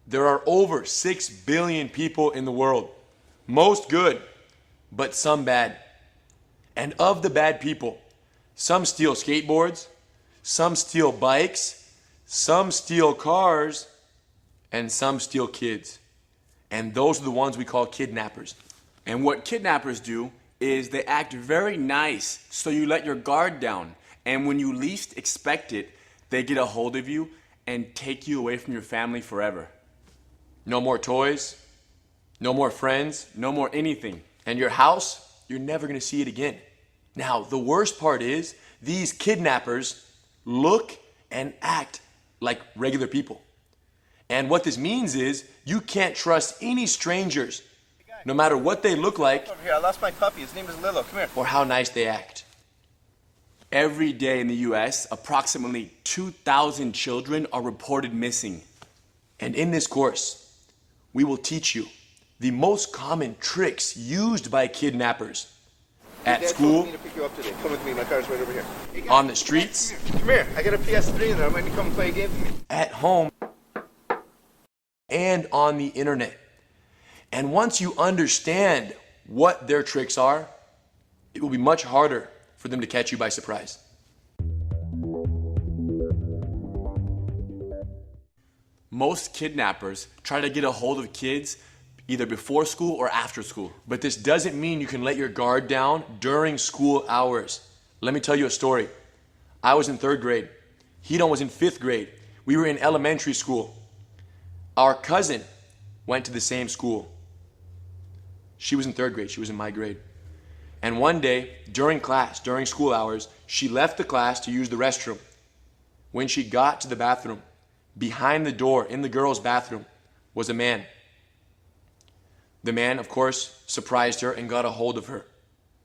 There are over 6 billion people in the world. Most good, but some bad. And of the bad people, some steal skateboards, some steal bikes, some steal cars, and some steal kids. And those are the ones we call kidnappers. And what kidnappers do is they act very nice, so you let your guard down. And when you least expect it, they get a hold of you and take you away from your family forever. No more toys, no more friends, No more anything. and your house, you're never gonna see it again. Now, the worst part is these kidnappers look and act like regular people. And what this means is you can't trust any strangers, no matter what they look like Over here, I lost my puppy. His name is Lilo. Come here. or how nice they act. Every day in the US, approximately 2,000 children are reported missing. And in this course, we will teach you the most common tricks used by kidnappers at Dad school, told me to pick you up today. Come with me. My car's right over here. Hey, guys, on the streets, come here. I got a PS3 in there. I might need to come and play a game with me. at home, and on the internet. And once you understand what their tricks are, it will be much harder for them to catch you by surprise. Most kidnappers try to get a hold of kids either before school or after school. But this doesn't mean you can let your guard down during school hours. Let me tell you a story. I was in 3rd grade. Hidon was in 5th grade. We were in elementary school. Our cousin went to the same school. She was in 3rd grade. She was in my grade. And one day, during class, during school hours, she left the class to use the restroom. When she got to the bathroom, behind the door in the girls' bathroom was a man. The man, of course, surprised her and got a hold of her.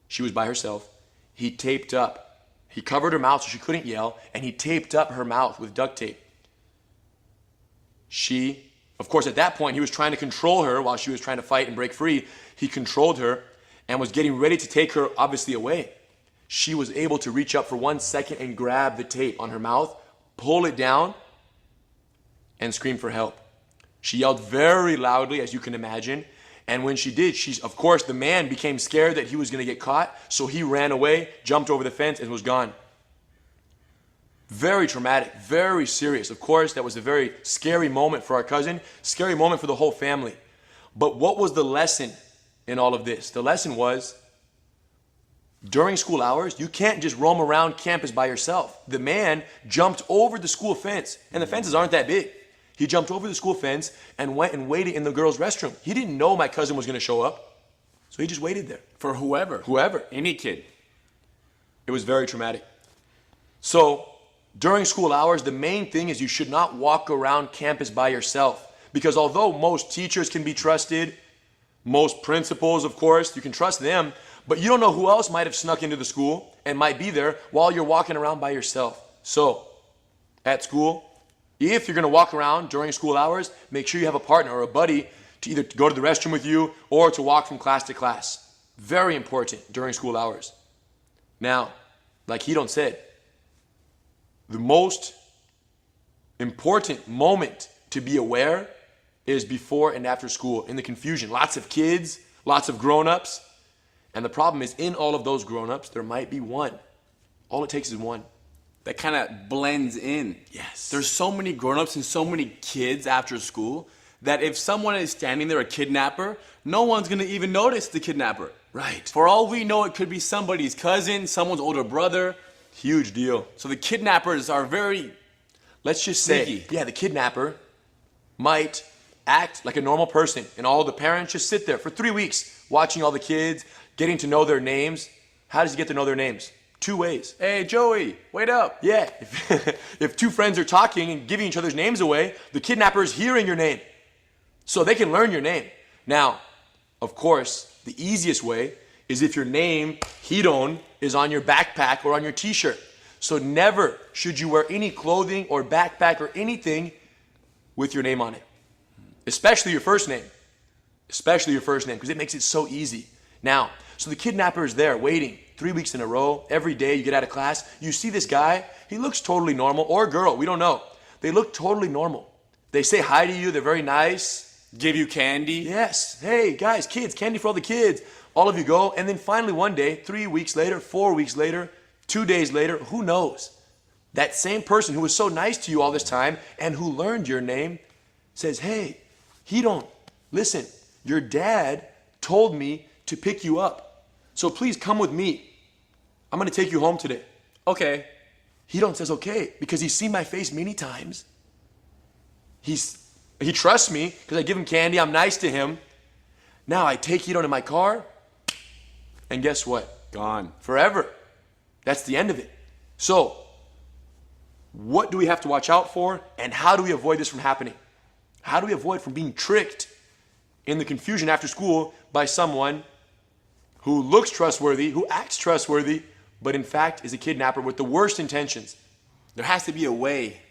She was by herself. He covered her mouth so she couldn't yell, and he taped up her mouth with duct tape. She, of course, at that point, he was trying to control her while she was trying to fight and break free. He controlled her and was getting ready to take her, obviously, away. She was able to reach up for 1 second and grab the tape on her mouth, pull it down, and scream for help. She yelled very loudly, as you can imagine. And when she did, of course, the man became scared that he was going to get caught. So he ran away, jumped over the fence, and was gone. Very traumatic, very serious. Of course, that was a very scary moment for our cousin, scary moment for the whole family. But what was the lesson in all of this? The lesson was, during school hours, you can't just roam around campus by yourself. The man jumped over the school fence, and the fences aren't that big. He jumped over the school fence and went and waited in the girls' restroom. He didn't know my cousin was going to show up, so he just waited there. For whoever, any kid. It was very traumatic. So, during school hours, the main thing is you should not walk around campus by yourself. Because although most teachers can be trusted, most principals, of course, you can trust them, but you don't know who else might have snuck into the school and might be there while you're walking around by yourself. So, at school, if you're going to walk around during school hours, make sure you have a partner or a buddy to either go to the restroom with you or to walk from class to class. Very important during school hours. Now, like Hidon said, the most important moment to be aware is before and after school, in the confusion. Lots of kids, lots of grown-ups, and the problem is in all of those grown-ups, there might be one. All it takes is one. That kind of blends in. Yes. There's so many grown-ups and so many kids after school that if someone is standing there, a kidnapper, no one's going to even notice the kidnapper. Right. For all we know, it could be somebody's cousin, someone's older brother. Huge deal. So the kidnappers are very, let's just say, sneaky. the kidnapper might act like a normal person, and all the parents just sit there for 3 weeks watching all the kids, getting to know their names. How does he get to know their names? 2 ways. Hey, Joey, wait up. Yeah, if two friends are talking and giving each other's names away, the kidnapper is hearing your name. So they can learn your name. Now, of course, the easiest way is if your name, Hidon, is on your backpack or on your t-shirt. So never should you wear any clothing or backpack or anything with your name on it. Especially your first name. Especially your first name, because it makes it so easy. Now, so the kidnapper is there waiting 3 weeks in a row. Every day you get out of class, you see this guy, he looks totally normal, or girl, we don't know. They look totally normal. They say hi to you, they're very nice. Give you candy? Yes, hey guys, kids, candy for all the kids. All of you go, and then finally one day, 3 weeks later, 4 weeks later, 2 days later, who knows? That same person who was so nice to you all this time and who learned your name says, hey, listen, your dad told me to pick you up. So please come with me. I'm going to take you home today. Okay. Hidon says, okay, because he's seen my face many times. He trusts me because I give him candy. I'm nice to him. Now I take Hidon in my car, and guess what? Gone. Forever. That's the end of it. So, what do we have to watch out for, and how do we avoid this from happening? How do we avoid from being tricked in the confusion after school by someone who looks trustworthy, who acts trustworthy, but in fact is a kidnapper with the worst intentions? There has to be a way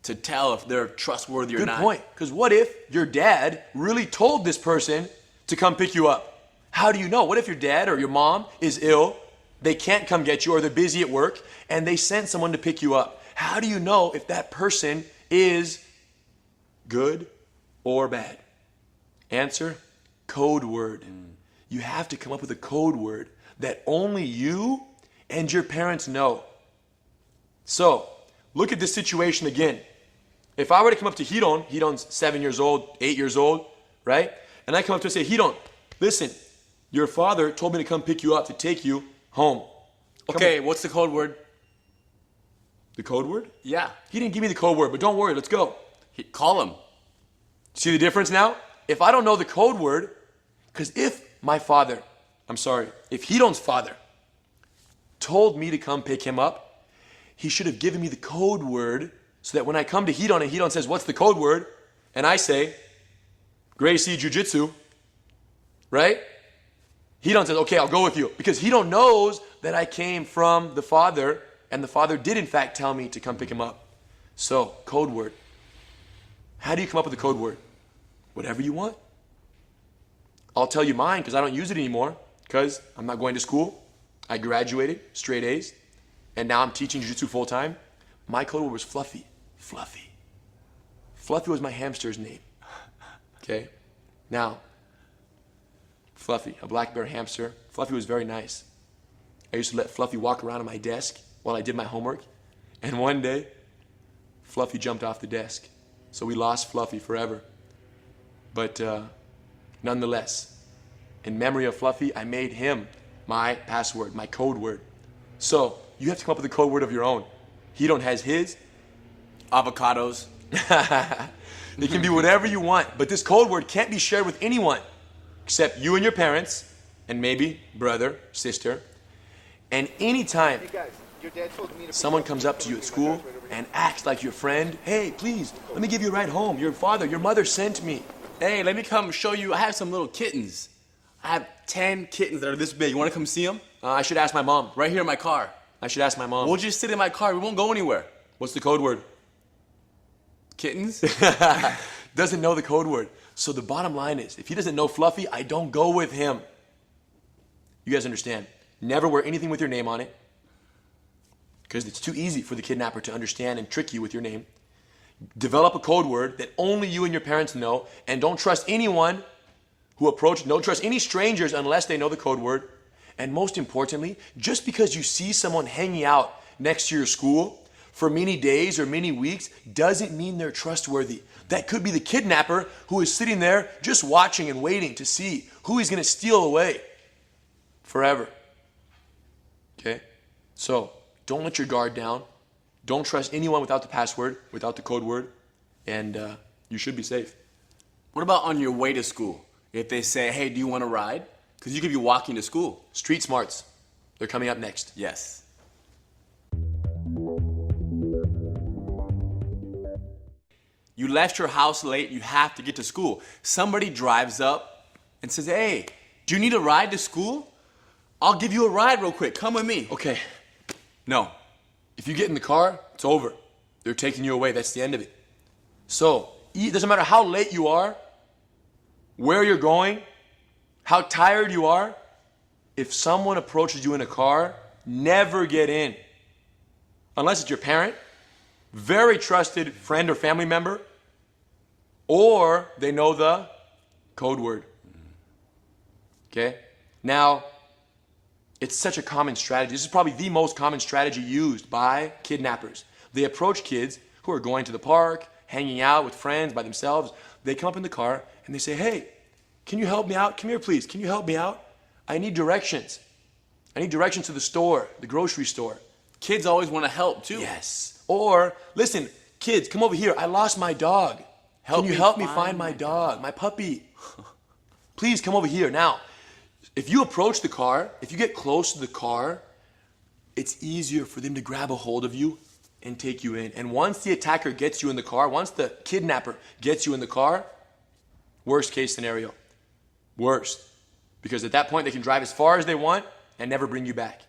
to tell if they're trustworthy or not. Good point. Because what if your dad really told this person to come pick you up? How do you know? What if your dad or your mom is ill, they can't come get you, or they're busy at work, and they sent someone to pick you up? How do you know if that person is good or bad? Answer, code word. You have to come up with a code word that only you and your parents know. So, look at this situation again. If I were to come up to Hidon's 7 years old, 8 years old, right? And I come up to him and say, Hidon, listen, your father told me to come pick you up, to take you home. Okay, what's the code word? The code word? Yeah. He didn't give me the code word, but don't worry, let's go. Call him. See the difference now? If I don't know the code word, because if Hidon's father told me to come pick him up, he should have given me the code word so that when I come to Hidon and Hidon says, what's the code word? And I say, Gracie Jiu-Jitsu, right? Hidon says, okay, I'll go with you. Because Hidon knows that I came from the father, and the father did in fact tell me to come pick him up. So, code word. How do you come up with a code word? Whatever you want. I'll tell you mine because I don't use it anymore because I'm not going to school. I graduated, straight A's, and now I'm teaching jiu-jitsu full time. My code word was Fluffy. Fluffy. Fluffy was my hamster's name. Okay? Now, Fluffy, a black bear hamster. Fluffy was very nice. I used to let Fluffy walk around on my desk while I did my homework. And one day, Fluffy jumped off the desk. So we lost Fluffy forever. But nonetheless, in memory of Fluffy, I made him my password, my code word. So you have to come up with a code word of your own. Hidon has his. Avocados. It can be whatever you want, but this code word can't be shared with anyone except you and your parents, and maybe brother, sister. And anytime Hey guys, your dad told me to someone comes up to you at school and acts like your friend, hey, please, let me give you a ride home. Your father, your mother sent me. Hey, let me come show you. I have some little kittens. I have 10 kittens that are this big. You want to come see them? I should ask my mom. Right here in my car. I should ask my mom. We'll just sit in my car. We won't go anywhere. What's the code word? Kittens? Doesn't know the code word. So the bottom line is, if he doesn't know Fluffy, I don't go with him. You guys understand? Never wear anything with your name on it, because it's too easy for the kidnapper to understand and trick you with your name. Develop a code word that only you and your parents know, and don't trust anyone who approaches, don't trust any strangers unless they know the code word. And most importantly, just because you see someone hanging out next to your school for many days or many weeks doesn't mean they're trustworthy. That could be the kidnapper who is sitting there just watching and waiting to see who he's going to steal away forever. Okay? So, don't let your guard down. Don't trust anyone without the password, without the code word, and you should be safe. What about on your way to school? If they say, hey, do you want to ride? Because you could be walking to school. Street smarts. They're coming up next. Yes. You left your house late, you have to get to school. Somebody drives up and says, hey, do you need a ride to school? I'll give you a ride real quick. Come with me. Okay. No. If you get in the car, it's over. They're taking you away. That's the end of it. So, it doesn't matter how late you are, where you're going, how tired you are. If someone approaches you in a car, never get in. unless it's your parent, very trusted friend or family member, or they know the code word. Okay? Now, it's such a common strategy. This is probably the most common strategy used by kidnappers. They approach kids who are going to the park, hanging out with friends by themselves. They come up in the car and they say, hey, can you help me out? Come here, please. Can you help me out? I need directions. I need directions to the store, the grocery store. Kids always want to help too. Yes. Or, listen, kids, come over here. I lost my dog. Can you help me find my dog, my puppy? Please come over here. Now, if you approach the car, if you get close to the car, it's easier for them to grab a hold of you and take you in. And once the attacker gets you in the car, once the kidnapper gets you in the car, worst case scenario. Worst. Because at that point, they can drive as far as they want and never bring you back.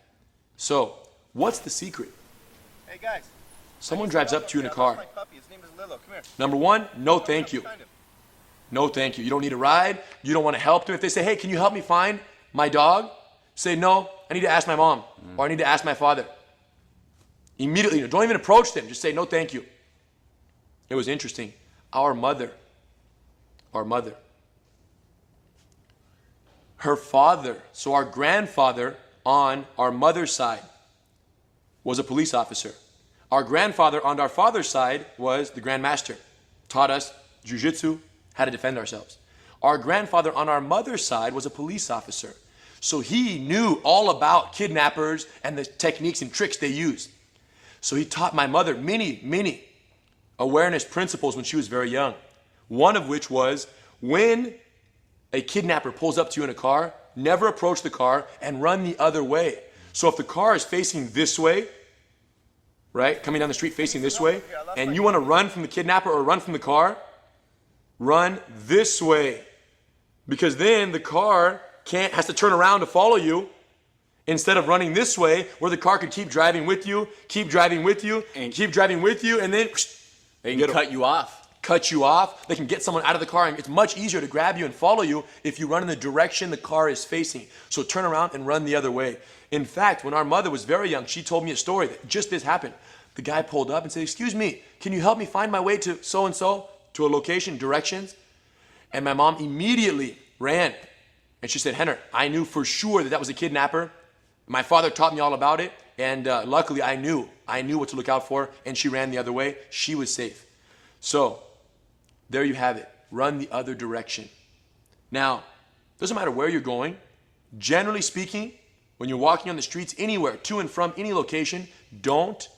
So, what's the secret? Hey guys. Someone drives up to you in a car. My puppy. His name is Lilo. Come here. Number one, no thank you. No thank you. You don't need a ride. You don't want to help them. If they say, hey, can you help me find my dog? Say, no, I need to ask my mom or I need to ask my father. Immediately, don't even approach them. Just say, no thank you. It was interesting. Our mother, her father, so our grandfather on our mother's side was a police officer. Our grandfather on our father's side was the grandmaster, taught us jiu-jitsu, how to defend ourselves. Our grandfather on our mother's side was a police officer. So he knew all about kidnappers and the techniques and tricks they use. So he taught my mother many awareness principles when she was very young. One of which was when a kidnapper pulls up to you in a car, never approach the car and run the other way. So if the car is facing this way, right, coming down the street facing this way, and you want to run from the kidnapper or run from the car, run this way. Because then the car has to turn around to follow you instead of running this way where the car could keep driving with you, and then they can cut you off. Cut you off. They can get someone out of the car, and it's much easier to grab you and follow you if you run in the direction the car is facing. So turn around and run the other way. In fact, when our mother was very young, she told me a story that just this happened. The guy pulled up and said, excuse me, can you help me find my way to so-and-so, to a location, directions? And my mom immediately ran. And she said, Henner, I knew for sure that was a kidnapper. My father taught me all about it. And luckily, I knew what to look out for. And she ran the other way. She was safe. So there you have it. Run the other direction. Now, doesn't matter where you're going. Generally speaking, when you're walking on the streets anywhere, to and from any location, don't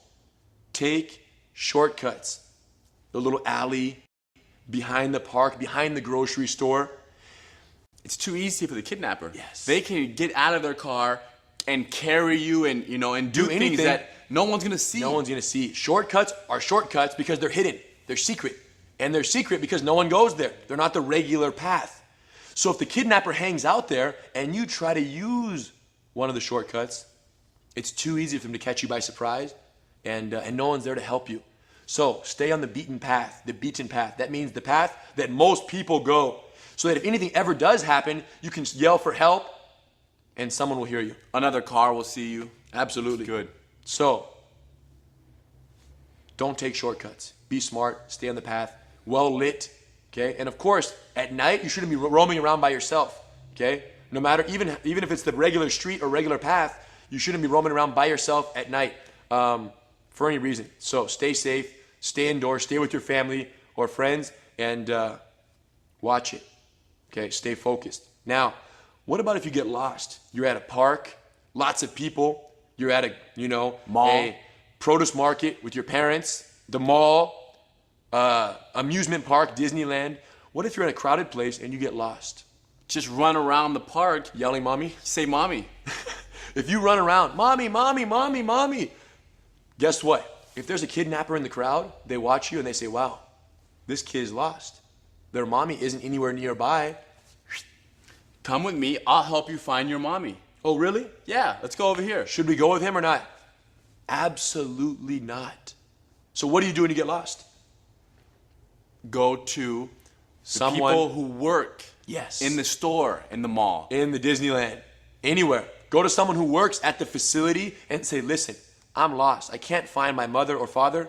take shortcuts. The little alley, behind the park, behind the grocery store. It's too easy for the kidnapper. Yes. They can get out of their car and carry you and do things anything that no one's going to see. No one's going to see. Shortcuts are shortcuts because they're hidden. They're secret. And they're secret because no one goes there. They're not the regular path. So if the kidnapper hangs out there and you try to use one of the shortcuts, it's too easy for them to catch you by surprise, and no one's there to help you. So stay on the beaten path. That means the path that most people go. So that if anything ever does happen, you can yell for help and someone will hear you. Another car will see you. Absolutely. Good. So don't take shortcuts. Be smart. Stay on the path. Well lit. Okay? And of course, at night, you shouldn't be roaming around by yourself. Okay? No matter, even if it's the regular street or regular path, you shouldn't be roaming around by yourself at night for any reason. So stay safe. Stay indoors. Stay with your family or friends and watch it. Okay? Stay focused. Now, what about if you get lost? You're at a park, lots of people. You're at a, mall, a produce market with your parents, the mall, amusement park, Disneyland. What if you're in a crowded place and you get lost? Just run around the park yelling, mommy? Say, mommy. If you run around, mommy, mommy, mommy, mommy, guess what? If there's a kidnapper in the crowd, they watch you and they say, wow, this kid is lost. Their mommy isn't anywhere nearby. Come with me. I'll help you find your mommy. Oh, really? Yeah, let's go over here. Should we go with him or not? Absolutely not. So what do you do when you get lost? Go to someone people who work in the store, in the mall, in the Disneyland, anywhere. Go to someone who works at the facility and say, listen, I'm lost. I can't find my mother or father.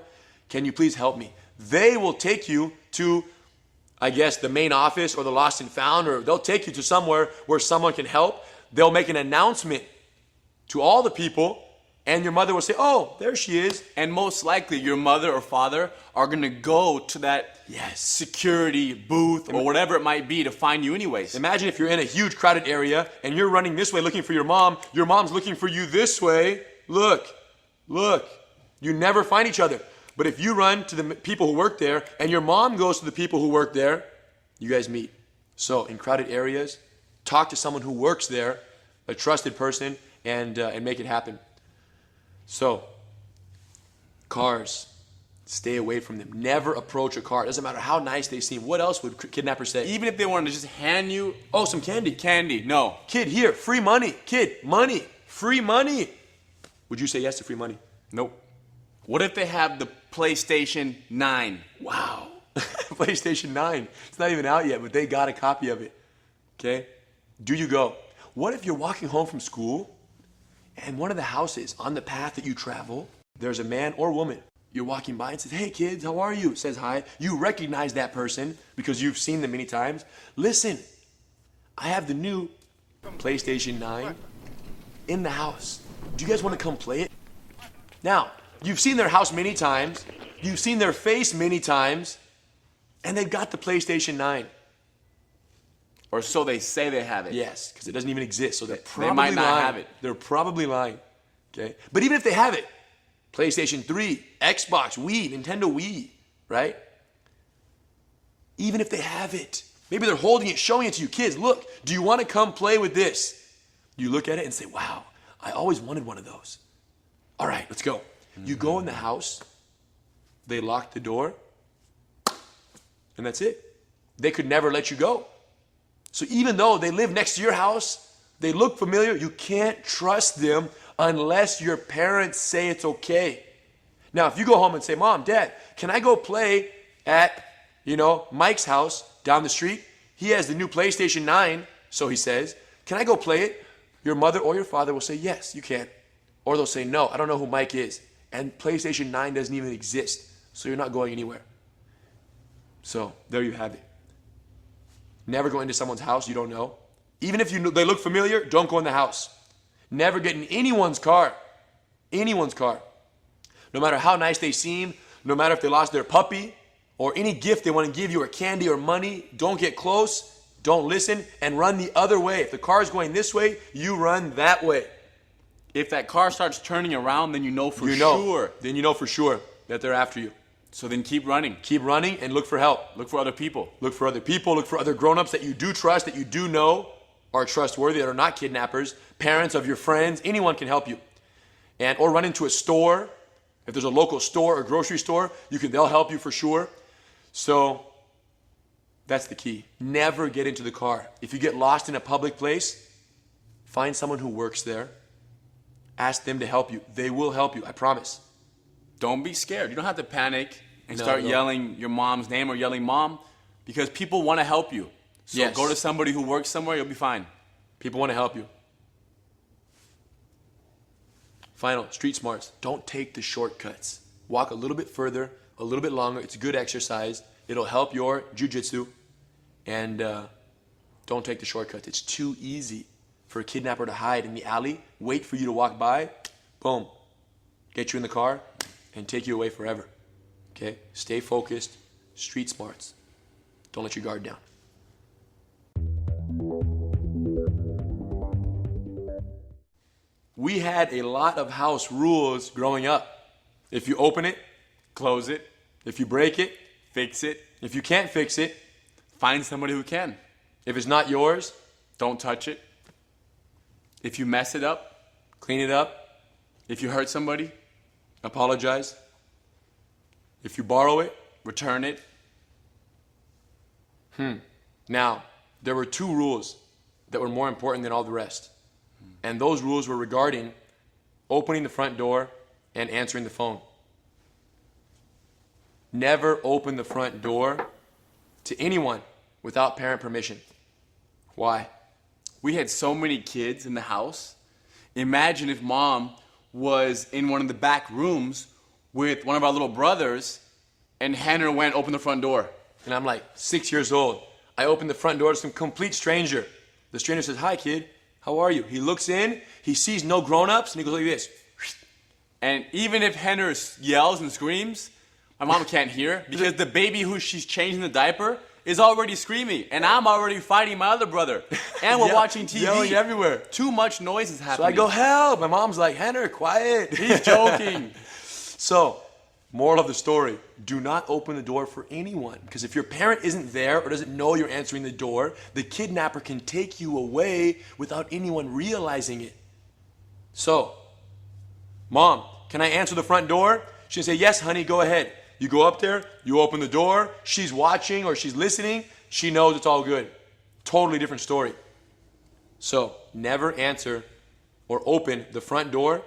Can you please help me? They will take you to, I guess, the main office or the lost and found, or they'll take you to somewhere where someone can help. They'll make an announcement to all the people, and your mother will say, oh, there she is. And most likely your mother or father are going to go to that security booth or whatever it might be to find you anyways. Imagine if you're in a huge crowded area and you're running this way looking for your mom's looking for you this way. Look. You never find each other. But if you run to the people who work there and your mom goes to the people who work there, you guys meet. So in crowded areas, talk to someone who works there, a trusted person, and make it happen. So, cars, stay away from them. Never approach a car. It doesn't matter how nice they seem. What else would kidnappers say? Even if they wanted to just hand you Some candy. candy, no. Kid, here, free money. Kid, money. Free money. Would you say yes to free money? Nope. What if they have the PlayStation 9? Wow. PlayStation 9. It's not even out yet, but they got a copy of it. Okay? Do you go? What if you're walking home from school and one of the houses on the path that you travel, there's a man or woman. You're walking by and says, hey kids, how are you? Says hi. You recognize that person because you've seen them many times. Listen, I have the new PlayStation 9 in the house. Do you guys want to come play it? Now, you've seen their house many times. You've seen their face many times. And they've got the PlayStation 9. Or so they say they have it. Yes, because it doesn't even exist. So they're They probably might not lying. have it. They're probably lying. Okay? But even if they have it, PlayStation 3, Xbox, Wii, Nintendo Wii, right? Even if they have it, maybe they're holding it, showing it to you. Kids, look, do you want to come play with this? You look at it and say, wow, I always wanted one of those. All right, let's go. You go in the house, they lock the door, and that's it. They could never let you go. So even though they live next to your house, they look familiar, you can't trust them unless your parents say it's okay. Now, if you go home and say, Mom, Dad, can I go play at, Mike's house down the street? He has the new PlayStation 9, so he says. Can I go play it? Your mother or your father will say, yes, you can. Or they'll say, no, I don't know who Mike is. And PlayStation 9 doesn't even exist, so you're not going anywhere. So there you have it. Never go into someone's house you don't know. Even if they look familiar, don't go in the house. Never get in anyone's car. Anyone's car. No matter how nice they seem, no matter if they lost their puppy, or any gift they want to give you, or candy or money, don't get close, don't listen, and run the other way. If the car is going this way, you run that way. If that car starts turning around, then you know for sure. Then you know for sure that they're after you. So then keep running. Keep running and look for help. Look for other people. Look for other people. Look for other grown-ups that you do trust, that you do know are trustworthy, that are not kidnappers. Parents of your friends. Anyone can help you. Or run into a store. If there's a local store or grocery store, they'll help you for sure. So that's the key. Never get into the car. If you get lost in a public place, find someone who works there. Ask them to help you. They will help you, I promise. Don't be scared. You don't have to panic and start yelling your mom's name or yelling mom, because people want to help you. So go to somebody who works somewhere, you'll be fine. People want to help you. Final, street smarts. Don't take the shortcuts. Walk a little bit further, a little bit longer. It's a good exercise. It'll help your jiu-jitsu. And don't take the shortcuts. It's too easy for a kidnapper to hide in the alley, wait for you to walk by, boom, get you in the car, and take you away forever. Okay? Stay focused. Street smarts. Don't let your guard down. We had a lot of house rules growing up. If you open it, Close it. if you break it, Fix it. if you can't fix it, Find somebody who can. if it's not yours, Don't touch it. If you mess it up, clean it up, if you hurt somebody, apologize. If you borrow it, return it. Now, there were two rules that were more important than all the rest. And those rules were regarding opening the front door and answering the phone. Never open the front door to anyone without parent permission. Why? We had so many kids in the house. Imagine if mom was in one of the back rooms with one of our little brothers, and Henner went open the front door. And I'm like 6 years old. I open the front door to some complete stranger. The stranger says, "Hi, kid. How are you?" He looks in, he sees no grown-ups, and he goes like this. And even if Henner yells and screams, my mom can't hear because the baby who she's changing the diaper is already screaming, and I'm already fighting my other brother. And we're watching TV. Yelling everywhere. Too much noise is happening. So I go, "Help!" My mom's like, "Henner, quiet." He's joking. So, moral of the story, do not open the door for anyone. Because if your parent isn't there or doesn't know you're answering the door, the kidnapper can take you away without anyone realizing it. So, "Mom, can I answer the front door?" She'll say, "Yes, honey, go ahead." You go up there, you open the door, she's watching or she's listening, she knows it's all good. Totally different story. So, never answer or open the front door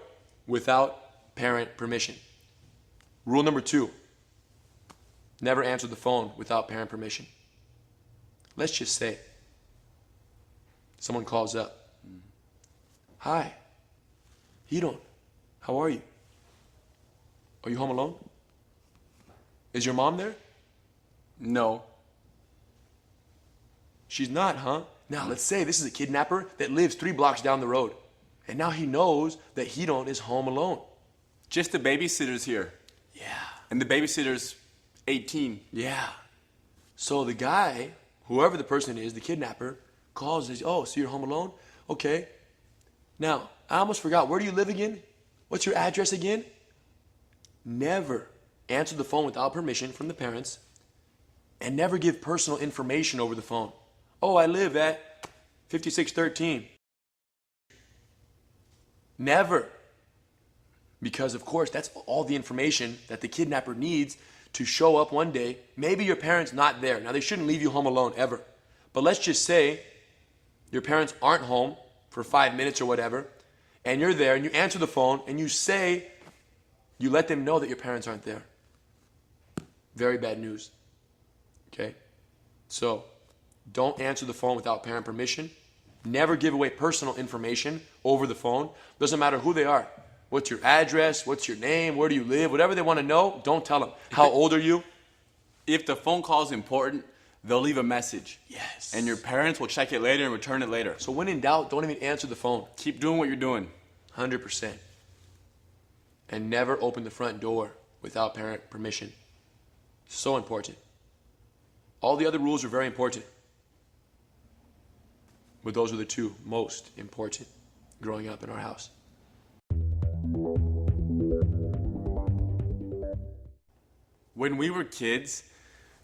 without parent permission. Rule number 2, never answer the phone without parent permission. Let's just say someone calls up. "Hi, Hidon, how are you? Are you home alone? Is your mom there?" No. "She's not, huh? Now let's say this is a kidnapper that lives 3 blocks down the road. And now he knows that Hidon is home alone." Just the babysitter's here. Yeah. And the babysitter's 18. Yeah. So the guy, whoever the person is, the kidnapper, calls and says, "Oh, so you're home alone? Okay. Now, I almost forgot, where do you live again? What's your address again?" Never answer the phone without permission from the parents, and never give personal information over the phone. "Oh, I live at 5613. Never. Because, of course, that's all the information that the kidnapper needs to show up one day. Maybe your parents not there. Now, they shouldn't leave you home alone ever. But let's just say your parents aren't home for 5 minutes or whatever, and you're there and you answer the phone and you say, you let them know that your parents aren't there. Very bad news. Okay? So, don't answer the phone without parent permission. Never give away personal information over the phone. Doesn't matter who they are. What's your address? What's your name? Where do you live? Whatever they want to know, don't tell them. How old are you? If the phone call is important, they'll leave a message. Yes. And your parents will check it later and return it later. So when in doubt, don't even answer the phone. Keep doing what you're doing. 100%. And never open the front door without parent permission. So important. All the other rules are very important. But those are the 2 most important growing up in our house. When we were kids,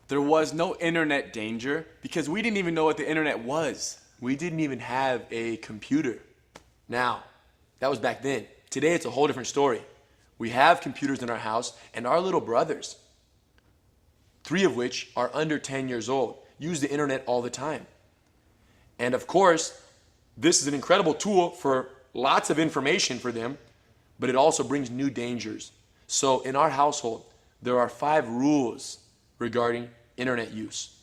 there was no internet danger because we didn't even know what the internet was. We didn't even have a computer. Now, that was back then. Today, it's a whole different story. We have computers in our house, and our little brothers, 3 of which are under 10 years old, use the internet all the time. And of course, this is an incredible tool for lots of information for them, but it also brings new dangers. So in our household, there are 5 rules regarding internet use.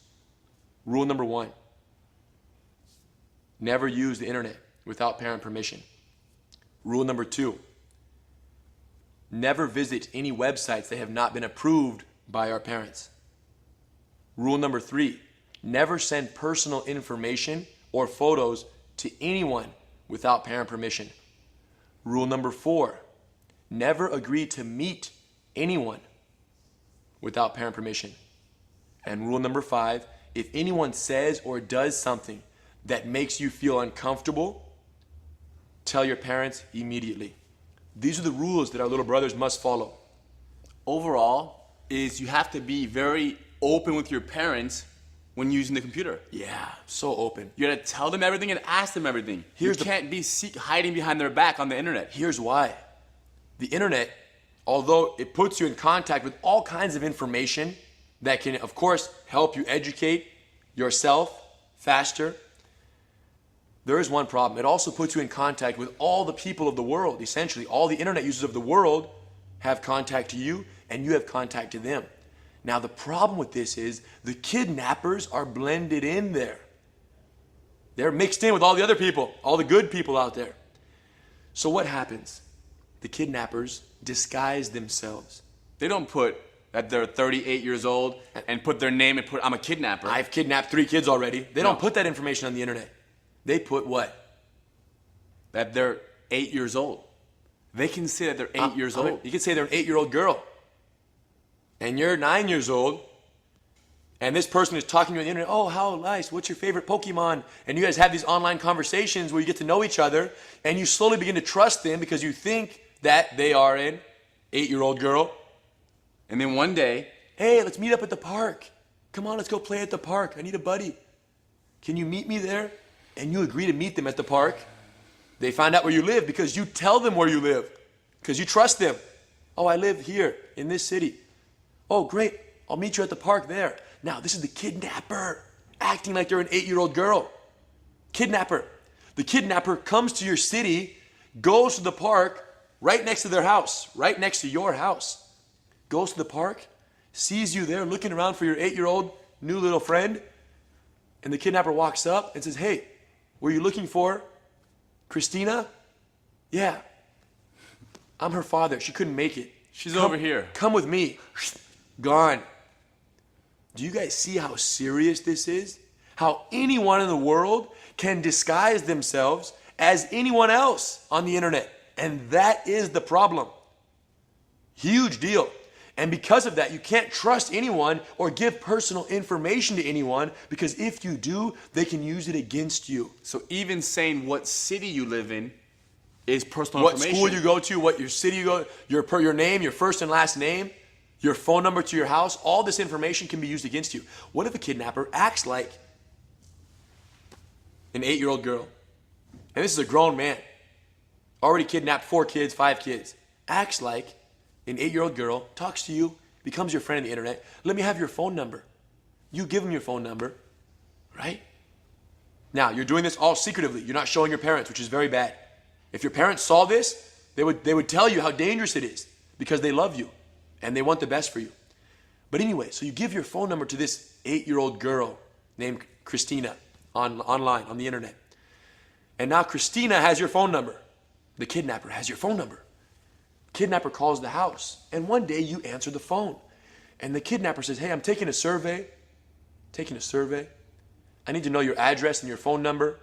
Rule number 1, never use the internet without parent permission. Rule number 2, never visit any websites that have not been approved by our parents. Rule number 3, never send personal information or photos to anyone without parent permission. Rule number 4, never agree to meet anyone without parent permission. And rule number 5, if anyone says or does something that makes you feel uncomfortable, tell your parents immediately. These are the rules that our little brothers must follow. Overall, is you have to be very open with your parents when using the computer. Yeah, so open. You gotta tell them everything and ask them everything. You can't be hiding behind their back on the internet. Here's why. The internet, although it puts you in contact with all kinds of information that can, of course, help you educate yourself faster, there is one problem. It also puts you in contact with all the people of the world. Essentially, all the internet users of the world have contact to you, and you have contact to them. Now, the problem with this is the kidnappers are blended in there. They're mixed in with all the other people, all the good people out there. So what happens? the kidnappers disguise themselves. They don't put that they're 38 years old and put their name and put, I'm a kidnapper. I've kidnapped 3 kids already. They don't put that information on the internet. They put what? That they're 8 years old. They can say that they're 8 years old. You can say they're an 8-year-old girl. And you're 9 years old. And this person is talking to you on the internet. Oh, how nice. What's your favorite Pokemon? And you guys have these online conversations where you get to know each other. And you slowly begin to trust them because you think that they are an 8-year-old girl. And then one day, Hey, let's meet up at the park. Come on, let's go play at the park. I need a buddy. Can you meet me there? And you agree to meet them at the park. They find out where you live because you tell them where you live. Because you trust them. Oh, I live here in this city. Oh, great. I'll meet you at the park there. Now, this is the kidnapper acting like they're an 8-year-old girl. Kidnapper. The kidnapper comes to your city, goes to the park right next to their house, right next to your house. Goes to the park, sees you there looking around for your 8-year-old new little friend. And the kidnapper walks up and says, hey, were you looking for Christina? Yeah. I'm her father. She couldn't make it. she's over here. Come with me. Gone. Do you guys see how serious this is? How anyone in the world can disguise themselves as anyone else on the internet. And that is the problem. Huge deal. And because of that, you can't trust anyone or give personal information to anyone because if you do, they can use it against you. So even saying what city you live in is personal What information. school you go to, what your city you go, your name, your first and last name, your phone number to your house, all this information can be used against you. What if a kidnapper acts like an 8-year-old girl? And this is a grown man, already kidnapped 4 kids, 5 kids, acts like an 8-year-old girl, talks to you, becomes your friend on the internet. Let me have your phone number. You give him your phone number, right? Now, you're doing this all secretively. You're not showing your parents, which is very bad. If your parents saw this, they would tell you how dangerous it is because they love you and they want the best for you. But anyway, so you give your phone number to this 8-year-old girl named Christina online, on the internet. And now Christina has your phone number. The kidnapper has your phone number. Kidnapper calls the house, and one day you answer the phone. And the kidnapper says, hey, I'm taking a survey. I need to know your address and your phone number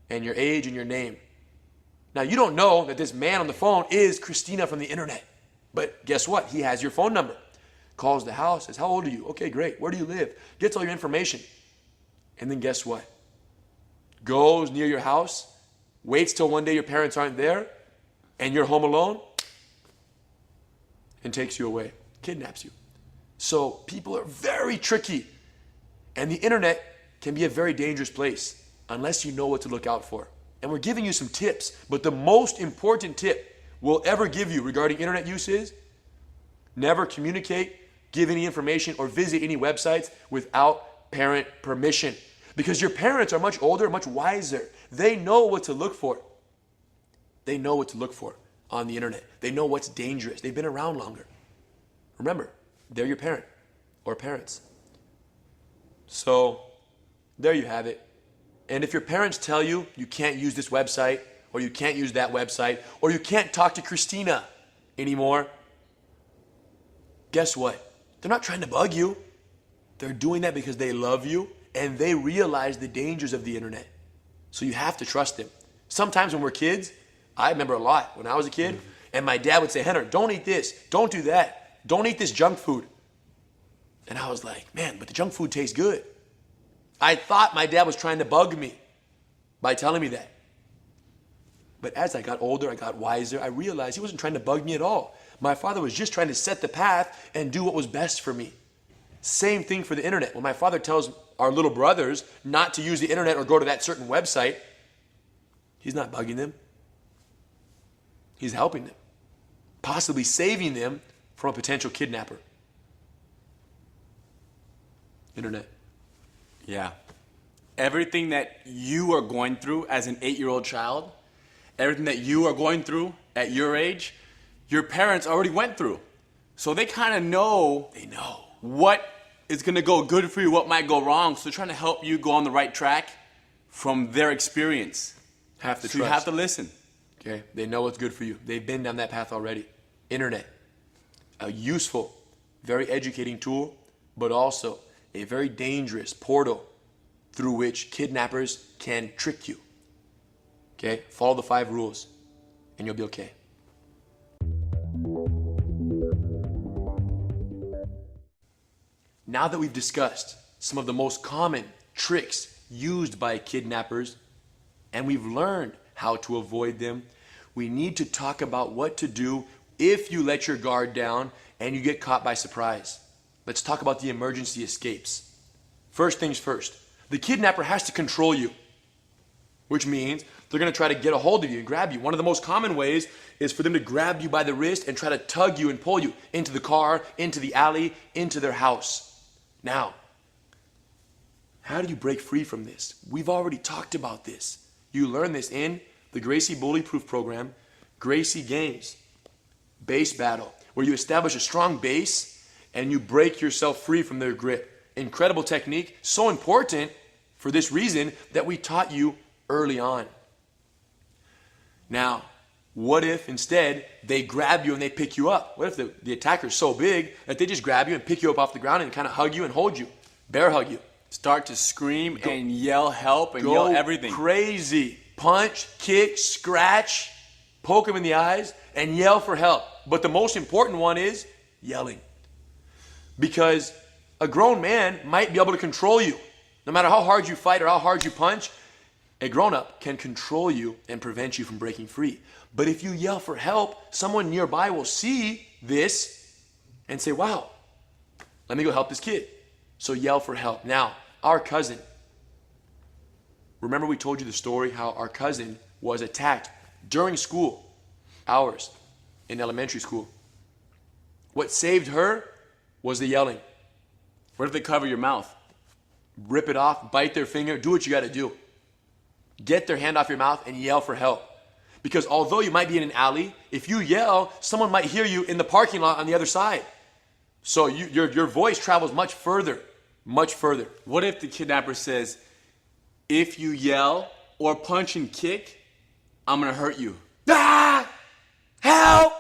and your age and your name. Now, you don't know that this man on the phone is Christina from the internet. But guess what? He has your phone number. Calls the house, says, how old are you? Okay, great. Where do you live? Gets all your information. And then guess what? Goes near your house, waits till one day your parents aren't there, and you're home alone, and takes you away, kidnaps you. So people are very tricky. And the internet can be a very dangerous place unless you know what to look out for. And we're giving you some tips, but the most important tip we'll ever give you regarding internet use is never communicate, give any information, or visit any websites without parent permission. Because your parents are much older, much wiser. They know what to look for. They know what to look for on the internet. They know what's dangerous. They've been around longer. Remember, they're your parent or parents. So there you have it. And if your parents tell you you can't use this website or you can't use that website or you can't talk to Christina anymore, guess what? They're not trying to bug you. They're doing that because they love you and they realize the dangers of the internet. So you have to trust them. Sometimes when we're kids, I remember a lot when I was a kid, and my dad would say, Henner, don't eat this, don't do that, don't eat this junk food. And I was like, man, but the junk food tastes good. I thought my dad was trying to bug me by telling me that. But as I got older, I got wiser, I realized he wasn't trying to bug me at all. My father was just trying to set the path and do what was best for me. Same thing for the internet. When my father tells our little brothers not to use the internet or go to that certain website, he's not bugging them. He's helping them, possibly saving them from a potential kidnapper. Internet. Yeah. Everything that you are going through as an 8-year-old child, everything that you are going through at your age, your parents already went through. So they kind of know. They know what is going to go good for you, what might go wrong. So they're trying to help you go on the right track from their experience. Have to so you trust. have to listen. Okay? They know what's good for you. They've been down that path already. Internet, a useful, very educating tool, but also a very dangerous portal through which kidnappers can trick you. Okay? Follow the 5 rules and you'll be okay. Now that we've discussed some of the most common tricks used by kidnappers and we've learned how to avoid them, we need to talk about what to do if you let your guard down and you get caught by surprise. Let's talk about the emergency escapes. First things first, the kidnapper has to control you, which means they're going to try to get a hold of you and grab you. One of the most common ways is for them to grab you by the wrist and try to tug you and pull you into the car, into the alley, into their house. Now, how do you break free from this? We've already talked about this. You learn this in the Gracie Bully Proof Program, Gracie Games, base battle, where you establish a strong base and you break yourself free from their grip. Incredible technique, so important for this reason that we taught you early on. Now, what if instead they grab you and they pick you up? What if the attacker is so big that they just grab you and pick you up off the ground and kind of hug you and hold you, bear hug you? Start to scream and yell help and yell everything. Crazy. Punch, kick, scratch, poke them in the eyes, and yell for help. But the most important one is yelling. Because a grown man might be able to control you. No matter how hard you fight or how hard you punch, a grown-up can control you and prevent you from breaking free. But if you yell for help, someone nearby will see this and say, wow, let me go help this kid. So yell for help. Now, our cousin. Remember we told you the story how our cousin was attacked during school hours in elementary school. What saved her was the yelling. What if they cover your mouth? Rip it off, bite their finger, do what you got to do. Get their hand off your mouth and yell for help. Because although you might be in an alley, if you yell, someone might hear you in the parking lot on the other side. So your voice travels much further, much further. What if the kidnapper says, if you yell or punch and kick, I'm going to hurt you? Ah! Help!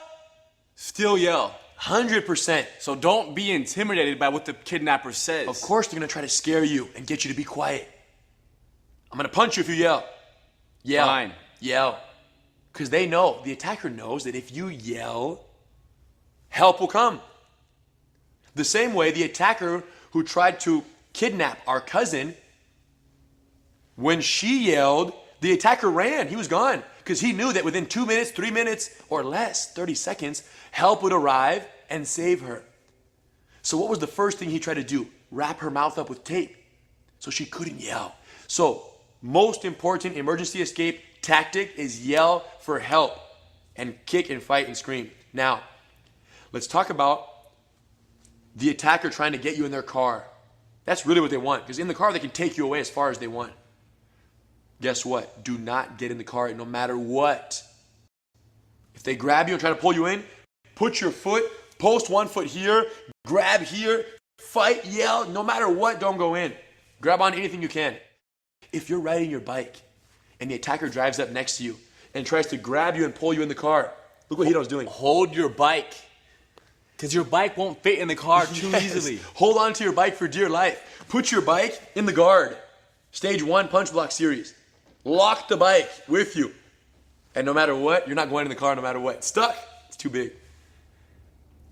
Still yell. 100%. So don't be intimidated by what the kidnapper says. Of course they're going to try to scare you and get you to be quiet. I'm going to punch you if you yell. Yell. Fine. Yell. Because they know, the attacker knows that if you yell, help will come. The same way the attacker who tried to kidnap our cousin, when she yelled, the attacker ran. He was gone. Because he knew that within 2 minutes, 3 minutes, or less, 30 seconds, help would arrive and save her. So what was the first thing he tried to do? Wrap her mouth up with tape so she couldn't yell. So, most important emergency escape tactic is yell for help and kick and fight and scream. Now, let's talk about the attacker trying to get you in their car. That's really what they want, because in the car they can take you away as far as they want. Guess what? Do not get in the car no matter what. If they grab you and try to pull you in, put your foot, post one foot here, grab here, fight, yell, no matter what, don't go in. Grab on anything you can. If you're riding your bike and the attacker drives up next to you and tries to grab you and pull you in the car, look what Hito's doing. Hold your bike. Because your bike won't fit in the car too easily. Hold on to your bike for dear life. Put your bike in the guard. Stage 1 punch block series. Lock the bike with you. And no matter what, you're not going in the car no matter what. It's stuck. It's too big.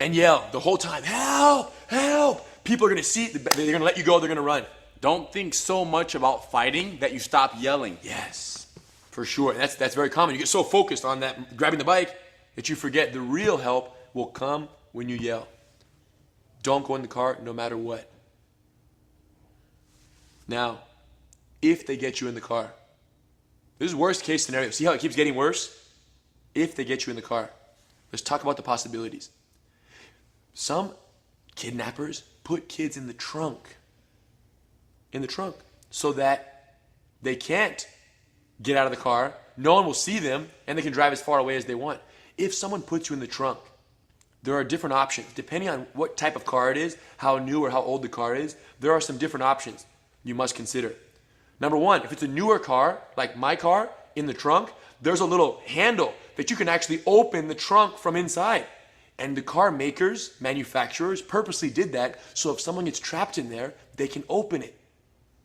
And yell the whole time, help, help. People are going to see, they're going to let you go, they're going to run. Don't think so much about fighting that you stop yelling. Yes, for sure. That's very common. You get so focused on that, grabbing the bike, that you forget the real help will come when you yell. Don't go in the car no matter what. Now, if they get you in the car, this is worst case scenario. See how it keeps getting worse? If they get you in the car, let's talk about the possibilities. Some kidnappers put kids in the trunk. So that they can't get out of the car, no one will see them, and they can drive as far away as they want. If someone puts you in the trunk, there are different options. Depending on what type of car it is, how new or how old the car is, there are some different options you must consider. Number one, if it's a newer car, like my car, in the trunk, there's a little handle that you can actually open the trunk from inside. And the car makers, manufacturers, purposely did that so if someone gets trapped in there, they can open it.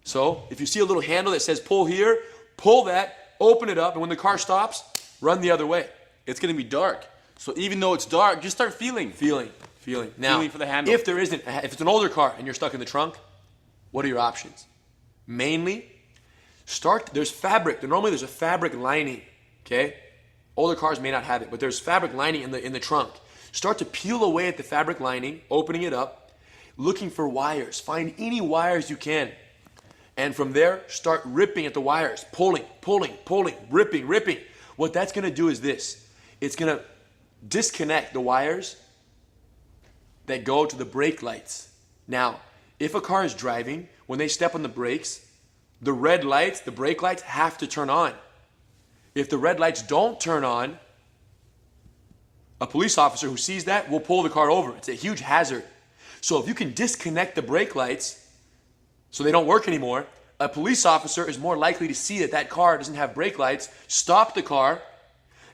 So if you see a little handle that says pull here, pull that, open it up, and when the car stops, run the other way. It's gonna be dark. So even though it's dark, just start feeling. Feeling. Now, Feeling for the handle. if it's an older car and you're stuck in the trunk, what are your options? Mainly, there's fabric. Normally there's a fabric lining, okay? Older cars may not have it, but there's fabric lining in the trunk. Start to peel away at the fabric lining, opening it up, looking for wires. Find any wires you can. And from there, start ripping at the wires. Pulling, ripping. What that's gonna do is this. It's gonna disconnect the wires that go to the brake lights. Now, if a car is driving, when they step on the brakes, the red lights, the brake lights have to turn on. If the red lights don't turn on, a police officer who sees that will pull the car over. It's a huge hazard. So if you can disconnect the brake lights so they don't work anymore, a police officer is more likely to see that that car doesn't have brake lights, stop the car,